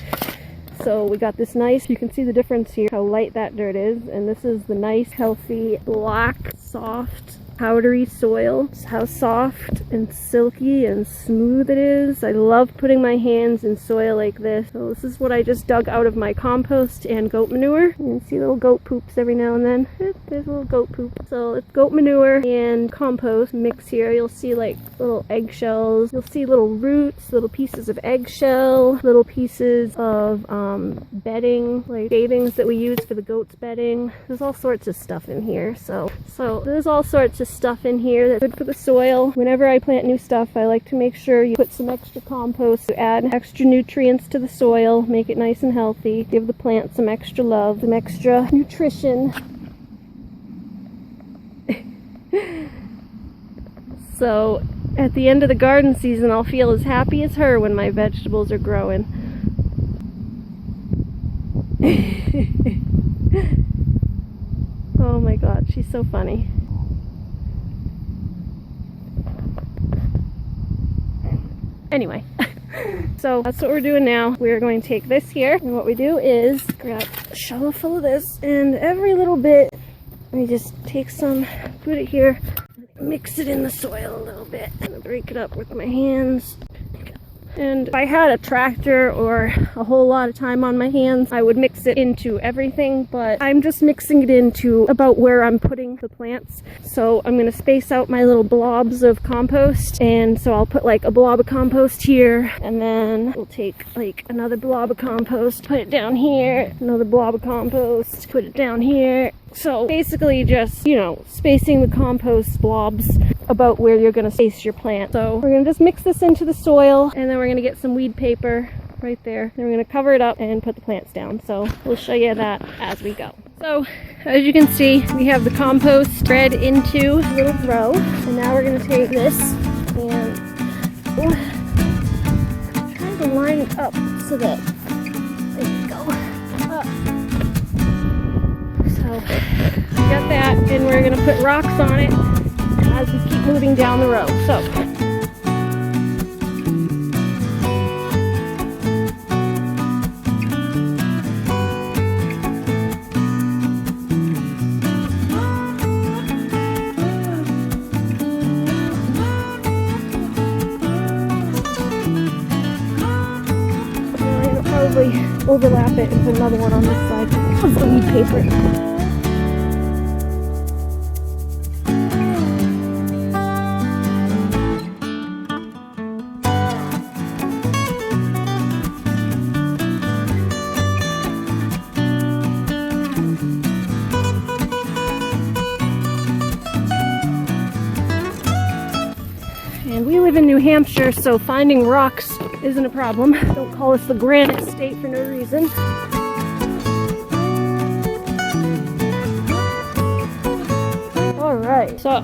So we got this nice, you can see the difference here, how light that dirt is, and this is the nice, healthy, black, soft, powdery soil. It's how soft and silky and smooth it is. I love putting my hands in soil like this. So this is what I just dug out of my compost and goat manure. You can see little goat poops every now and then. There's a little goat poop. So it's goat manure and compost mix here. You'll see like little eggshells. You'll see little roots, little pieces of eggshell, little pieces of bedding, like shavings that we use for the goats' bedding. There's all sorts of stuff in here. So there's all sorts of stuff in here that's good for the soil. Whenever I plant new stuff, I like to make sure you put some extra compost to add extra nutrients to the soil, make it nice and healthy, give the plant some extra love, some extra nutrition. So at the end of the garden season, I'll feel as happy as her when my vegetables are growing. Oh my god, she's so funny. Anyway, so that's what we're doing now. We're going to take this here, and what we do is grab a shovel full of this, and every little bit, we just take some, put it here, mix it in the soil a little bit, and break it up with my hands. And if I had a tractor or a whole lot of time on my hands, I would mix it into everything, but I'm just mixing it into about where I'm putting the plants. So I'm going to space out my little blobs of compost, and so I'll put like a blob of compost here, and then we'll take like another blob of compost, put it down here, another blob of compost, put it down here. So basically just, you know, spacing the compost blobs about where you're going to space your plant. So we're going to just mix this into the soil, and then we're going to get some weed paper right there. Then we're going to cover it up and put the plants down. So we'll show you that as we go. So as you can see, we have the compost spread into a little row. And now we're going to take this and try to line it up so that, there you go, up. So we got that, and we're going to put rocks on it as we keep moving down the row. So overlap it and put another one on this side of the weed paper. And we live in New Hampshire, so finding rocks isn't a problem. Don't call us the granite state for no reason. Alright, so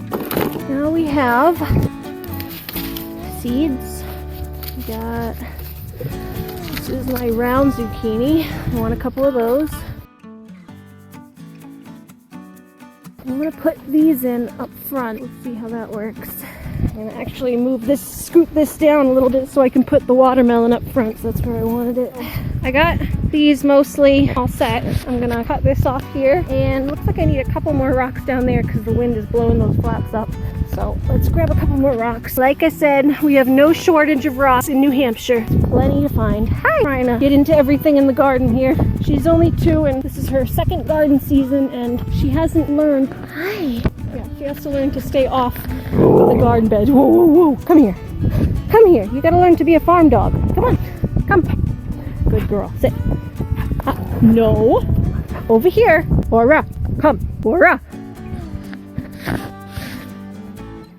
now we have seeds. We got, this is my round zucchini. I want a couple of those. I'm going to put these in up front. Let's see how that works. I'm going to actually move this, scoot this down a little bit so I can put the watermelon up front. So that's where I wanted it. I got these mostly all set. I'm going to cut this off here. And looks like I need a couple more rocks down there because the wind is blowing those flaps up. So let's grab a couple more rocks. Like I said, we have no shortage of rocks in New Hampshire. Plenty to find. Hi! Trying to get into everything in the garden here. She's only 2 and this is her second garden season and she hasn't learned. Hi! Yeah, she has to learn to stay off of the garden bed. Whoa, whoa, whoa! Come here. Come here. You gotta learn to be a farm dog. Come on. Come. Good girl. Sit. No. Over here. Aura. Come. Aura.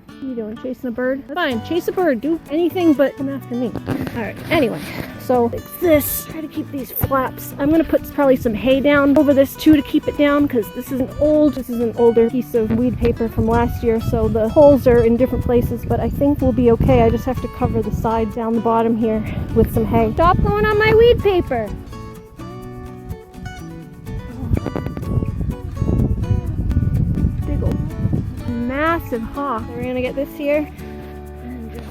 What are you doing? Chasing a bird? Fine. Chase a bird. Do anything but come after me. Alright. Anyway. So fix this. Try to keep these flaps. I'm gonna put probably some hay down over this too to keep it down because this is an older piece of weed paper from last year, so the holes are in different places, but I think we'll be okay. I just have to cover the side down the bottom here with some hay. Stop going on my weed paper! Big old massive hawk. We're gonna get this here and just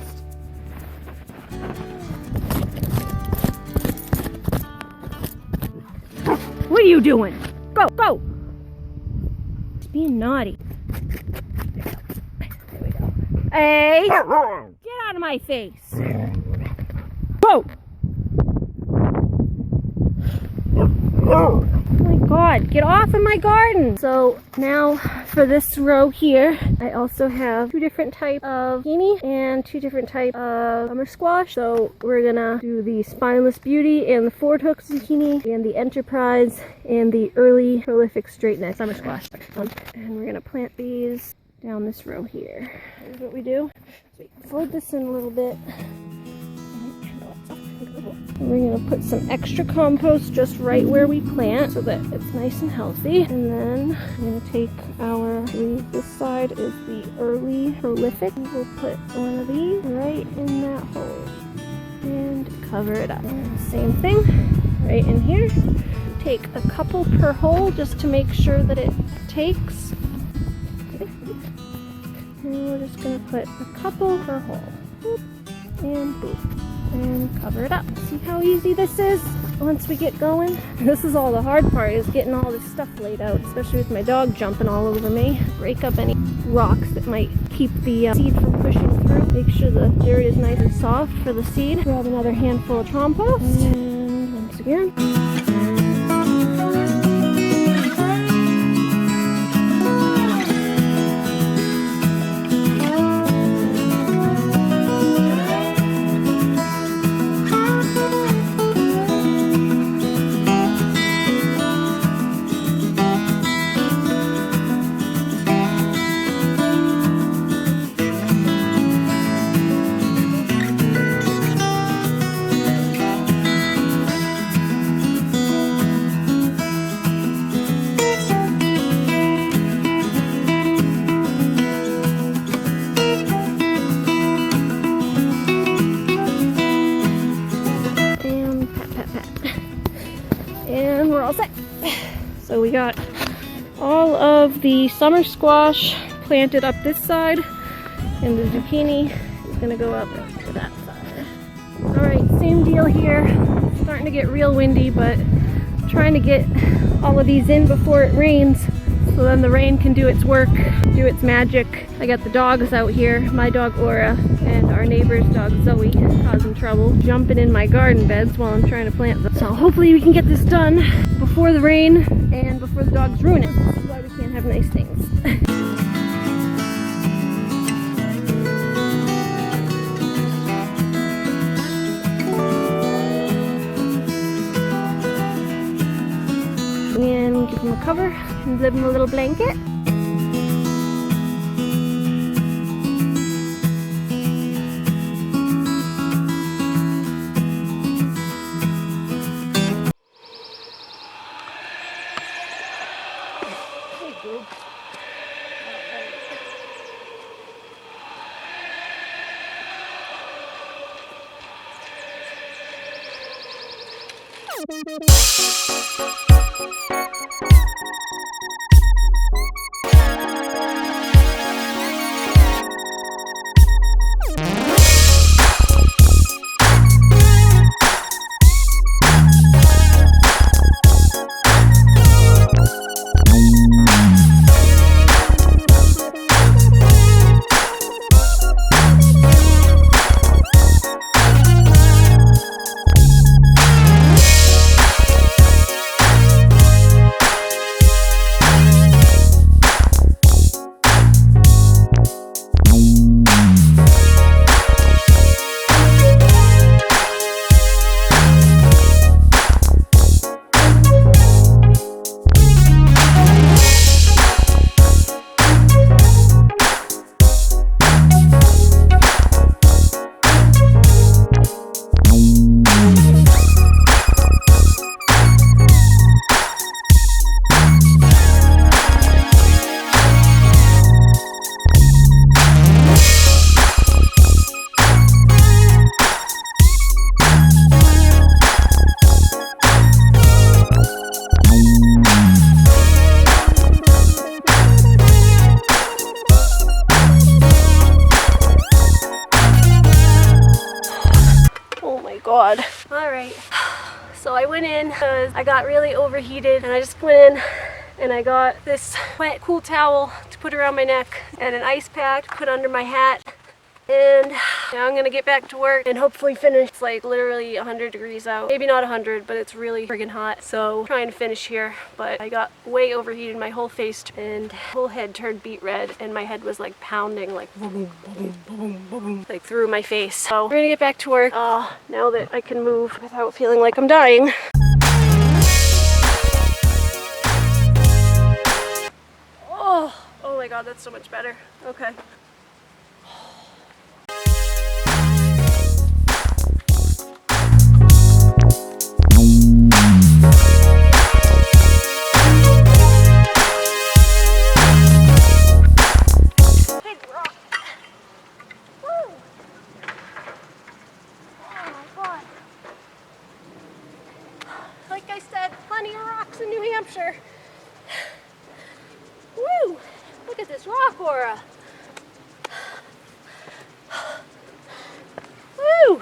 what are you doing? Go, go! Just being naughty. There we go. Hey! Get out of my face! Go! Oh my god, get off of my garden! So now for this row here, I also have 2 different types of zucchini and 2 different types of summer squash. So we're gonna do the spineless beauty and the 4-hook zucchini and the enterprise and the early prolific straight neck summer squash. And we're gonna plant these down this row here. Here's what we do. So we fold this in a little bit. We're going to put some extra compost just right where we plant so that it's nice and healthy. And then I'm going to take this side is the early prolific. We'll put one of these right in that hole and cover it up. And same thing right in here. Take a couple per hole just to make sure that it takes. And we're just going to put a couple per hole. Boop, and boop. And cover it up. See how easy this is once we get going? This is all the hard part, is getting all this stuff laid out, especially with my dog jumping all over me. Break up any rocks that might keep the seed from pushing through. Make sure the dirt is nice and soft for the seed. Grab another handful of compost. And once again. And we're all set. So we got all of the summer squash planted up this side, and the zucchini is gonna go up to that side. All right, same deal here. It's starting to get real windy, but I'm trying to get all of these in before it rains so then the rain can do its work, do its magic. I got the dogs out here, my dog Aura and our neighbor's dog Zoe, causing trouble, jumping in my garden beds while I'm trying to plant them. So hopefully we can get this done before the rain and before the dogs ruin it. This is why we can't have nice things. And give them a cover and give them a little blanket. Hey, boob. God. Alright, so I went in because I got really overheated and I just went in and I got this wet cool towel to put around my neck and an ice pack to put under my hat. And now I'm gonna get back to work and hopefully finish. It's like literally 100 degrees out. Maybe not 100, but it's really friggin' hot. So I'm trying to finish here, but I got way overheated. My whole face and whole head turned beet red and my head was like pounding like boom, boom, boom, boom, like through my face. So we're gonna get back to work now that I can move without feeling like I'm dying. Oh my God, that's so much better. Okay. Like I said, plenty of rocks in New Hampshire. Woo! Look at this rock aura. Woo!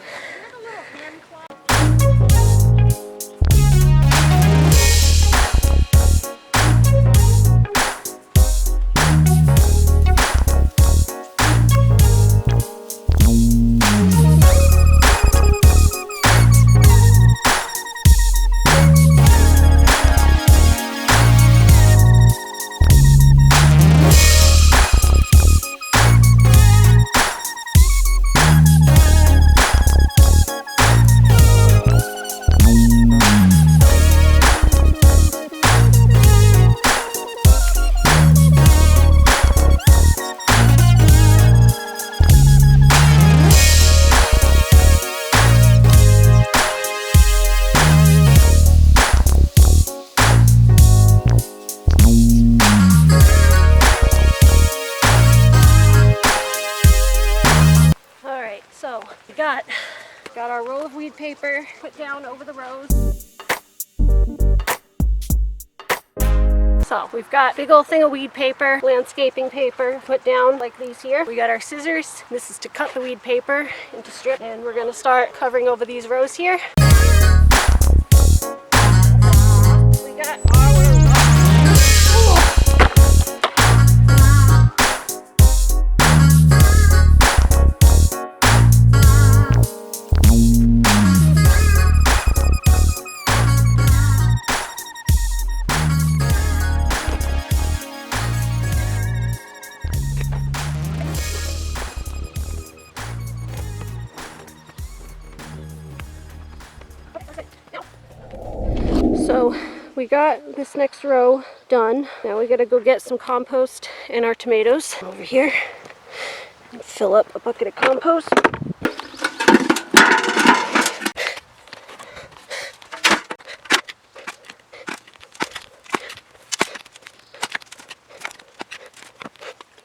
So we got our roll of weed paper put down over the rows. So we've got a big old thing of weed paper, landscaping paper put down like these here. We got our scissors. This is to cut the weed paper into strips, and we're gonna start covering over these rows here. We got our we got this next row done. Now we gotta go get some compost in our tomatoes over here and fill up a bucket of compost.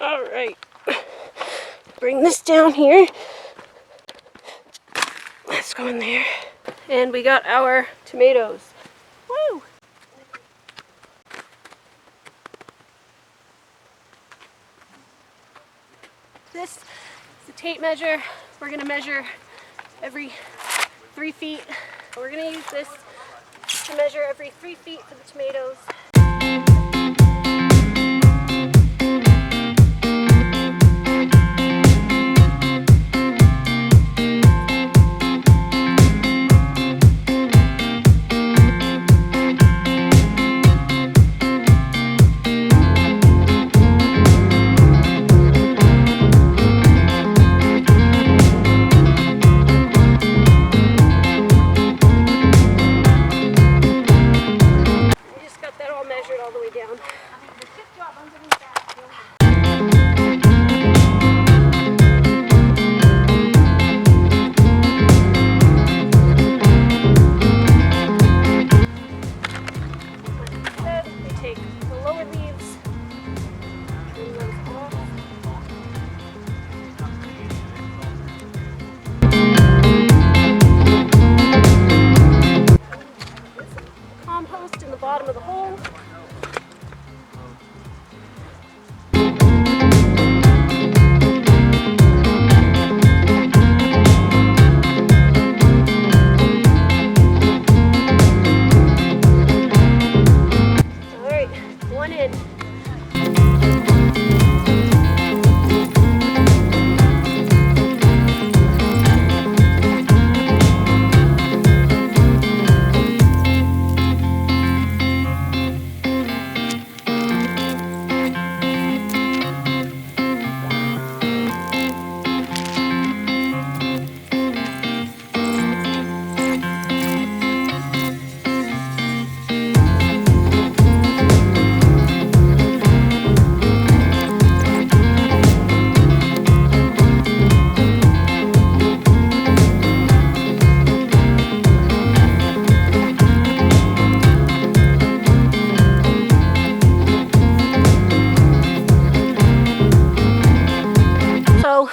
All right, bring this down here. Let's go in there. And we got our tomatoes. Woo! This is the tape measure. We're gonna measure every 3 feet. We're gonna use this to measure every 3 feet for the tomatoes. Compost in the bottom of the hole. All right, one in. So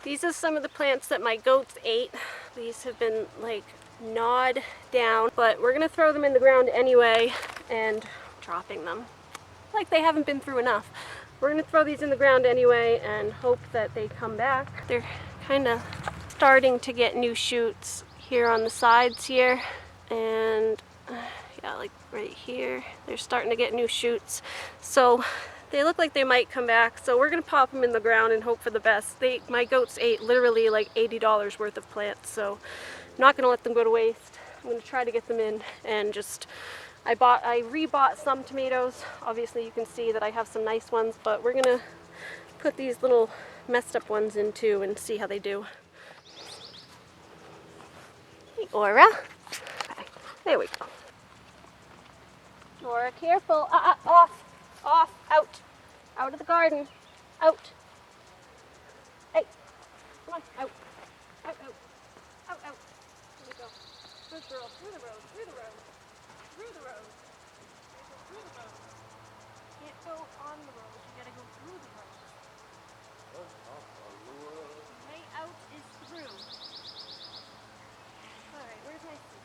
these are some of the plants that my goats ate. These have been like gnawed down, but we're gonna throw them in the ground anyway and dropping them like they haven't been through enough. We're gonna throw these in the ground anyway and hope that they come back. They're kind of starting to get new shoots here on the sides here, and yeah, like right here, they're starting to get new shoots. So they look like they might come back, so we're gonna pop them in the ground and hope for the best. My goats ate literally like $80 worth of plants, so I'm not gonna let them go to waste. I'm gonna try to get them in and just, I rebought some tomatoes. Obviously you can see that I have some nice ones, but we're gonna put these little messed up ones in too and see how they do. Hey, Aura. Okay, there we go. Aura, careful. Off. Off. Out. Out of the garden. Out. Hey. Come on. Out. Out, out. Out, out. There we go. Good girl. Through the road. Through the road. Through the road. Through the road. Can't go on the road. You gotta go through the road. Way out is through. Alright, where's my seat?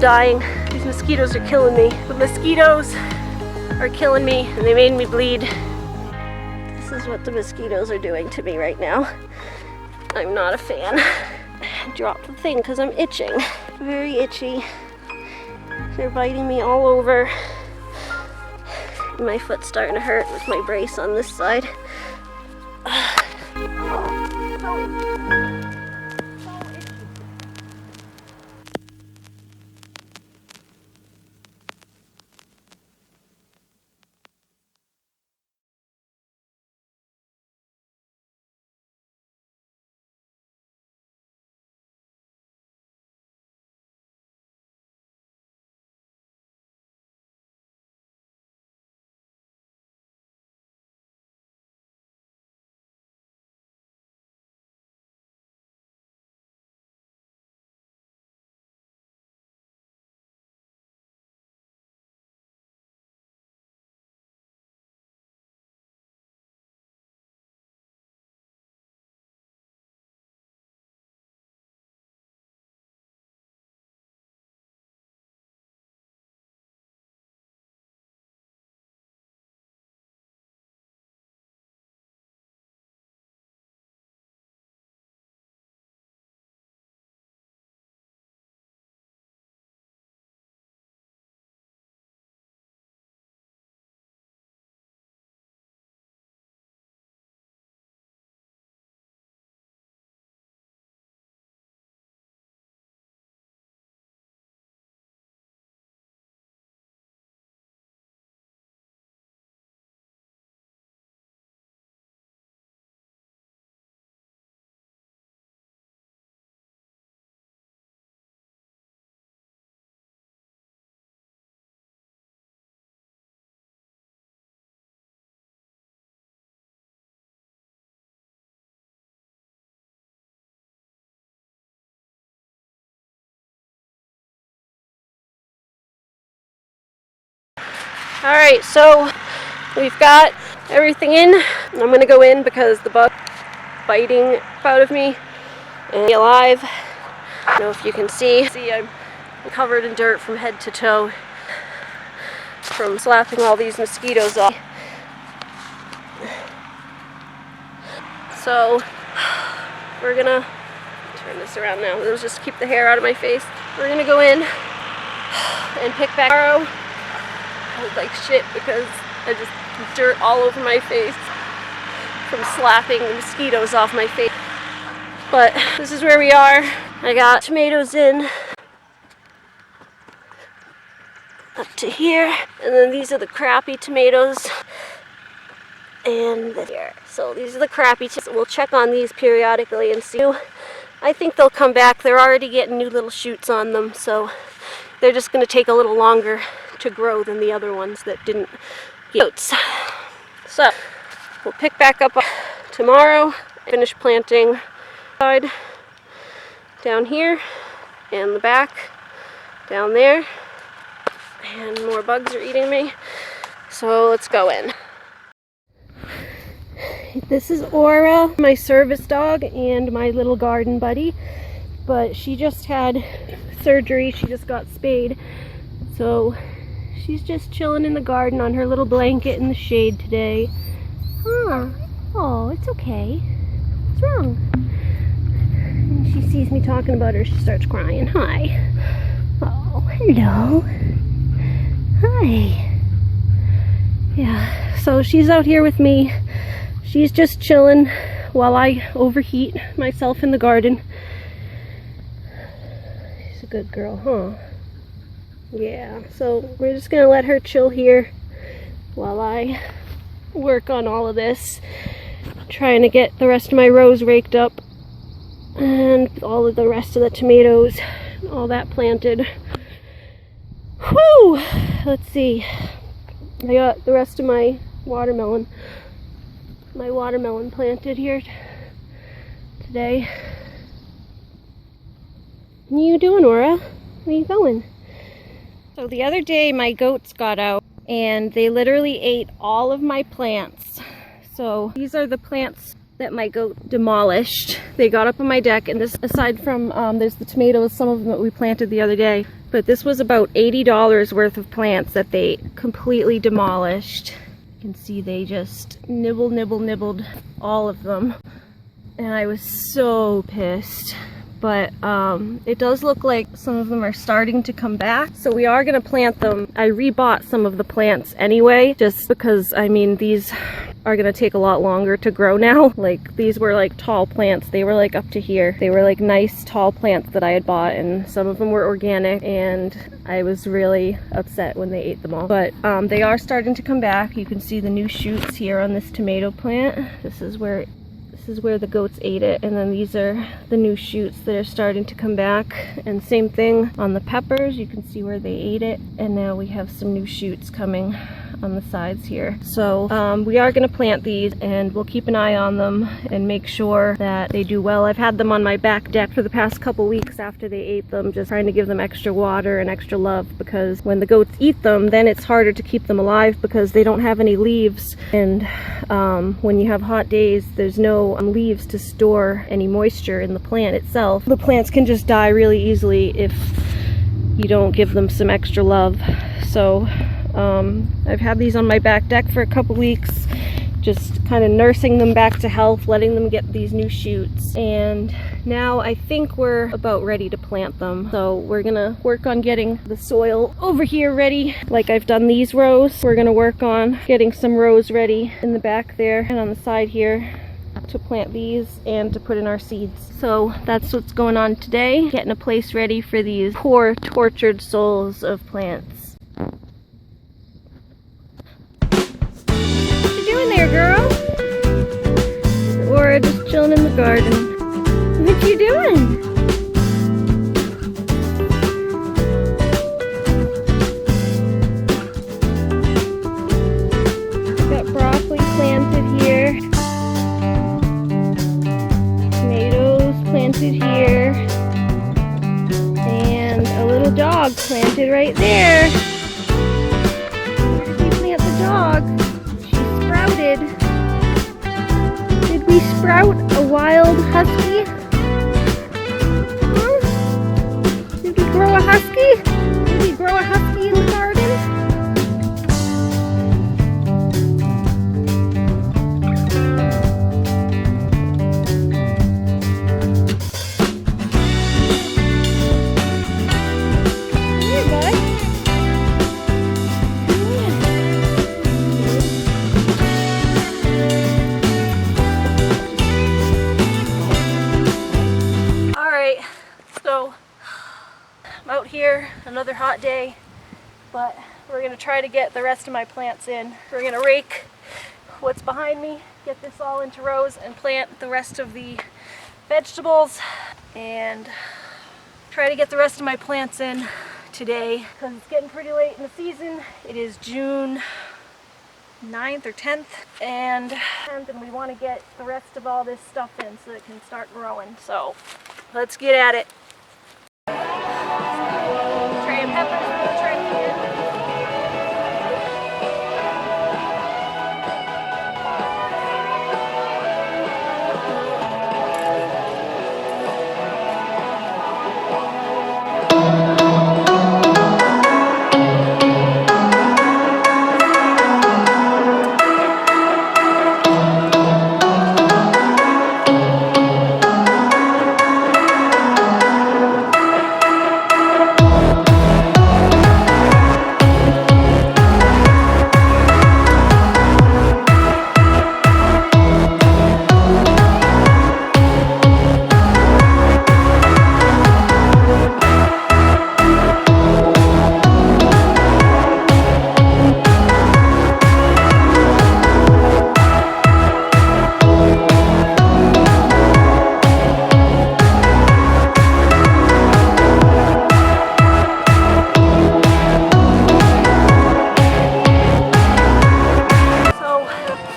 dying. These mosquitoes are killing me. The mosquitoes are killing me and they made me bleed. This is what the mosquitoes are doing to me right now. I'm not a fan. I dropped the thing because I'm itching. Very itchy. They're biting me all over. My foot's starting to hurt with my brace on this side. Alright, so we've got everything in. I'm going to go in because the bug's biting out of me and be alive. I don't know if you can see. I'm covered in dirt from head to toe from slapping all these mosquitoes off. So we're going to turn this around now. It'll just keep the hair out of my face. We're going to go in and pick back tomorrow. I look like shit because I just dirt all over my face from slapping the mosquitoes off my face. But this is where we are. I got tomatoes in up to here, and then these are the crappy tomatoes, and here. So these are the crappy tomatoes. We'll check on these periodically and see. I think they'll come back. They're already getting new little shoots on them, so they're just going to take a little longer to grow than the other ones that didn't get oats. So we'll pick back up tomorrow, finish planting down here and the back down there, and more bugs are eating me, so let's go in. This is Aura, my service dog and my little garden buddy, but she just had surgery. She just got spayed, so she's just chilling in the garden on her little blanket in the shade today. Huh. Oh, it's okay. What's wrong? And she sees me talking about her, she starts crying. Hi. Oh, hello. Hi. Yeah, so she's out here with me. She's just chilling while I overheat myself in the garden. She's a good girl, huh? Yeah, so we're just gonna let her chill here while I work on all of this, trying to get the rest of my rows raked up and all of the rest of the tomatoes, all that planted. Whew! Let's see. I got the rest of my watermelon planted here today. What are you doing, Aura? Where are you going? So the other day my goats got out and they literally ate all of my plants. So these are the plants that my goat demolished. They got up on my deck, and this, aside from there's the tomatoes, some of them that we planted the other day, but this was about $80 worth of plants that they completely demolished. You can see they just nibbled all of them, and I was so pissed. But it does look like some of them are starting to come back, so we are gonna plant them. I rebought some of the plants anyway, just because, I mean, these are gonna take a lot longer to grow now. Like, these were like tall plants. They were like up to here. They were like nice tall plants that I had bought, and some of them were organic, and I was really upset when they ate them all. But they are starting to come back. You can see the new shoots here on this tomato plant. This is where the goats ate it, and then these are the new shoots that are starting to come back. And same thing on the peppers, you can see where they ate it, and now we have some new shoots coming on the sides here. So we are going to plant these, and we'll keep an eye on them and make sure that they do well. I've had them on my back deck for the past couple weeks after they ate them, just trying to give them extra water and extra love, because when the goats eat them, then it's harder to keep them alive because they don't have any leaves, and when you have hot days, there's no leaves to store any moisture in the plant itself. The plants can just die really easily if you don't give them some extra love. So I've had these on my back deck for a couple weeks, just kind of nursing them back to health, letting them get these new shoots, and now I think we're about ready to plant them. So we're gonna work on getting the soil over here ready. Like I've done these rows, we're gonna work on getting some rows ready in the back there and on the side here to plant these and to put in our seeds. So that's what's going on today, getting a place ready for these poor tortured souls of plants. What you doing there, girl? Or just chilling in the garden? What you doing? Got broccoli planted here. Tomatoes planted here. And a little dog planted right there. Where did we plant the dog? She sprouted. Did we sprout a wild husky? Did we grow a husky? Did we grow a husky in the garden? Here, bud. Alright, so I'm out here, another hot day, but we're going to try to get the rest of my plants in. We're going to rake what's behind me, get this all into rows, and plant the rest of the vegetables, and try to get the rest of my plants in today because it's getting pretty late in the season. It is June 9th or 10th, and we want to get the rest of all this stuff in so it can start growing. So let's get at it. Tray of peppers for the tray here.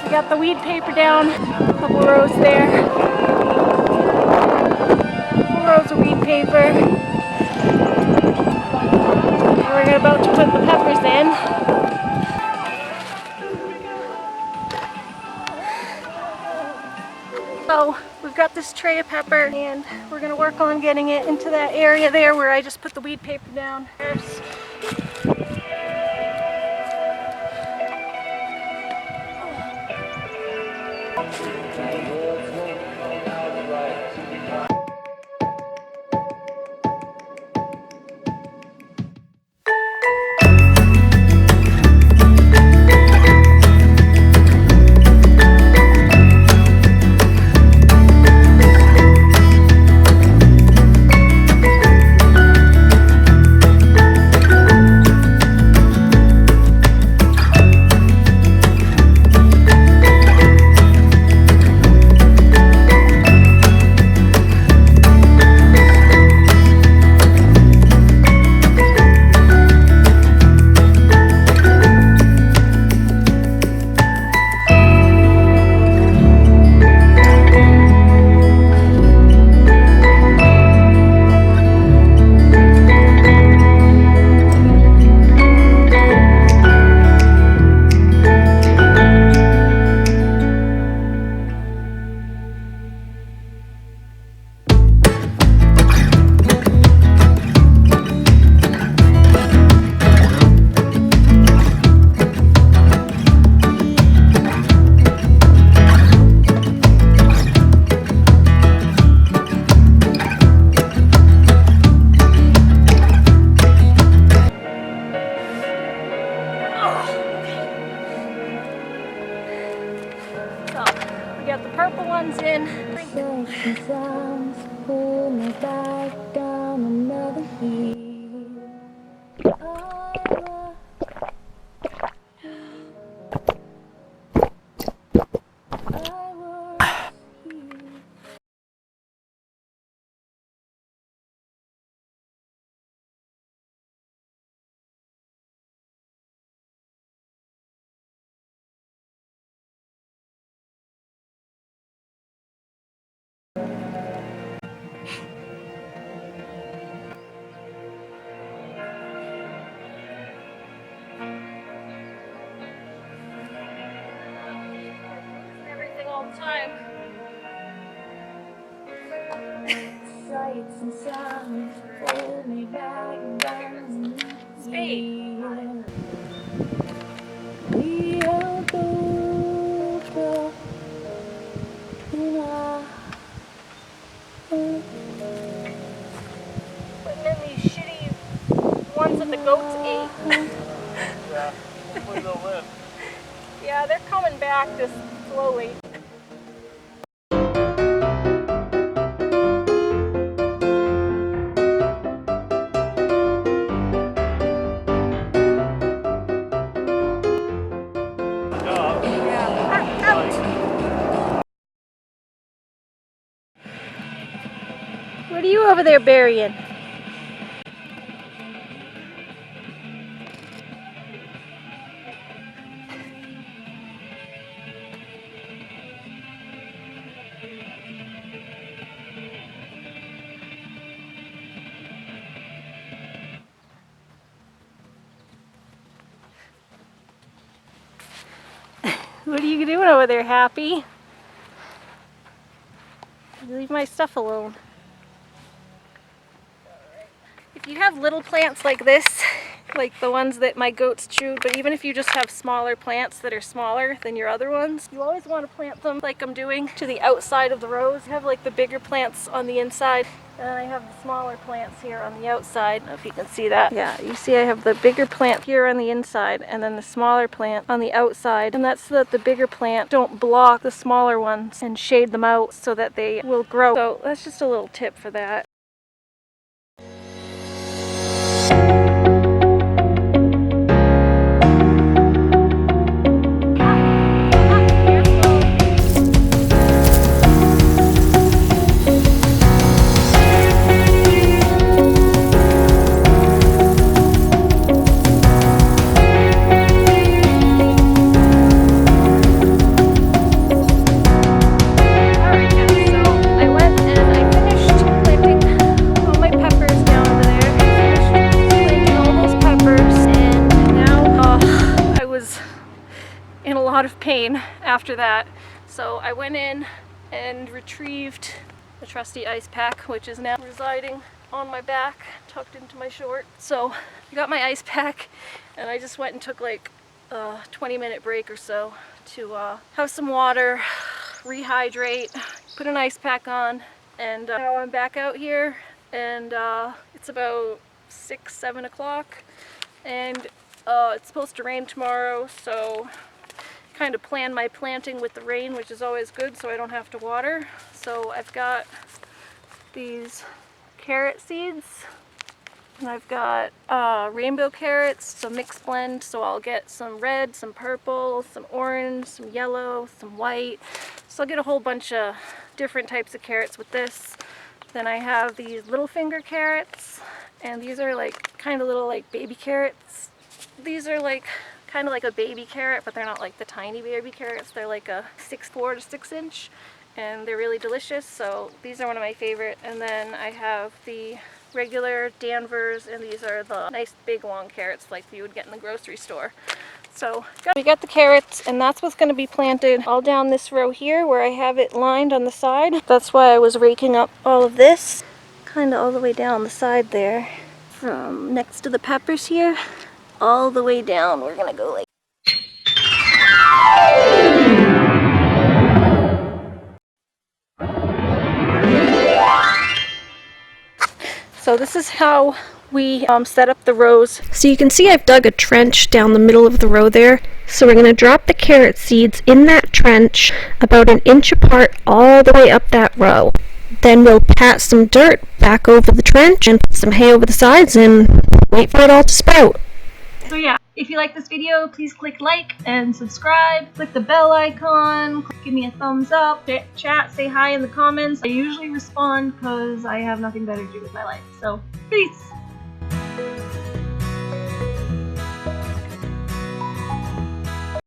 Got the weed paper down, a couple rows there, couple rows of weed paper, and we're about to put the peppers in. got this tray of pepper and we're gonna work on getting it into that area there where I just put the weed paper down first. So we got the purple ones in. Sometimes pull me back down another hill. Everything all the time. Sights and sounds pull me back down. Spade. We are both up in our Putting in these shitty ones that the goats ate. Yeah, hopefully they'll live. Yeah, they're coming back just slowly. What are you over there burying? What are you doing over there, Happy? Leave my stuff alone. If you have little plants like this, like the ones that my goats chewed, but even if you just have smaller plants that are smaller than your other ones, you always want to plant them like I'm doing to the outside of the rows. I have like the bigger plants on the inside, and then I have the smaller plants here on the outside. I don't know if you can see that. Yeah, you see I have the bigger plant here on the inside and then the smaller plant on the outside, and that's so that the bigger plant don't block the smaller ones and shade them out so that they will grow. So that's just a little tip for that. Of pain after that, so I went in and retrieved the trusty ice pack, which is now residing on my back, tucked into my short. So I got my ice pack and I just went and took like a 20-minute break or so to have some water, rehydrate, put an ice pack on, and now I'm back out here, and it's about 6-7 o'clock, and it's supposed to rain tomorrow, so kind of plan my planting with the rain, which is always good so I don't have to water. So I've got these carrot seeds, and I've got rainbow carrots, so mixed blend, so I'll get some red, some purple, some orange, some yellow, some white. So I'll get a whole bunch of different types of carrots with this. Then I have these little finger carrots, and these are like kind of little like baby carrots. These are like kind of like a baby carrot, but they're not like the tiny baby carrots. They're like a 6'4" to 6 inch, and they're really delicious. So these are one of my favorite. And then I have the regular Danvers, and these are the nice big long carrots like you would get in the grocery store. So we got the carrots, and that's what's going to be planted all down this row here where I have it lined on the side. That's why I was raking up all of this, kind of all the way down the side there, from next to the peppers here, all the way down. We're going to go like so. This is how we set up the rows. So you can see I've dug a trench down the middle of the row there. So we're going to drop the carrot seeds in that trench about an inch apart all the way up that row. Then we'll pat some dirt back over the trench and put some hay over the sides and wait for it all to sprout. So yeah, if you like this video, please click like and subscribe. Click the bell icon, give me a thumbs up, chat, say hi in the comments. I usually respond because I have nothing better to do with my life. So peace!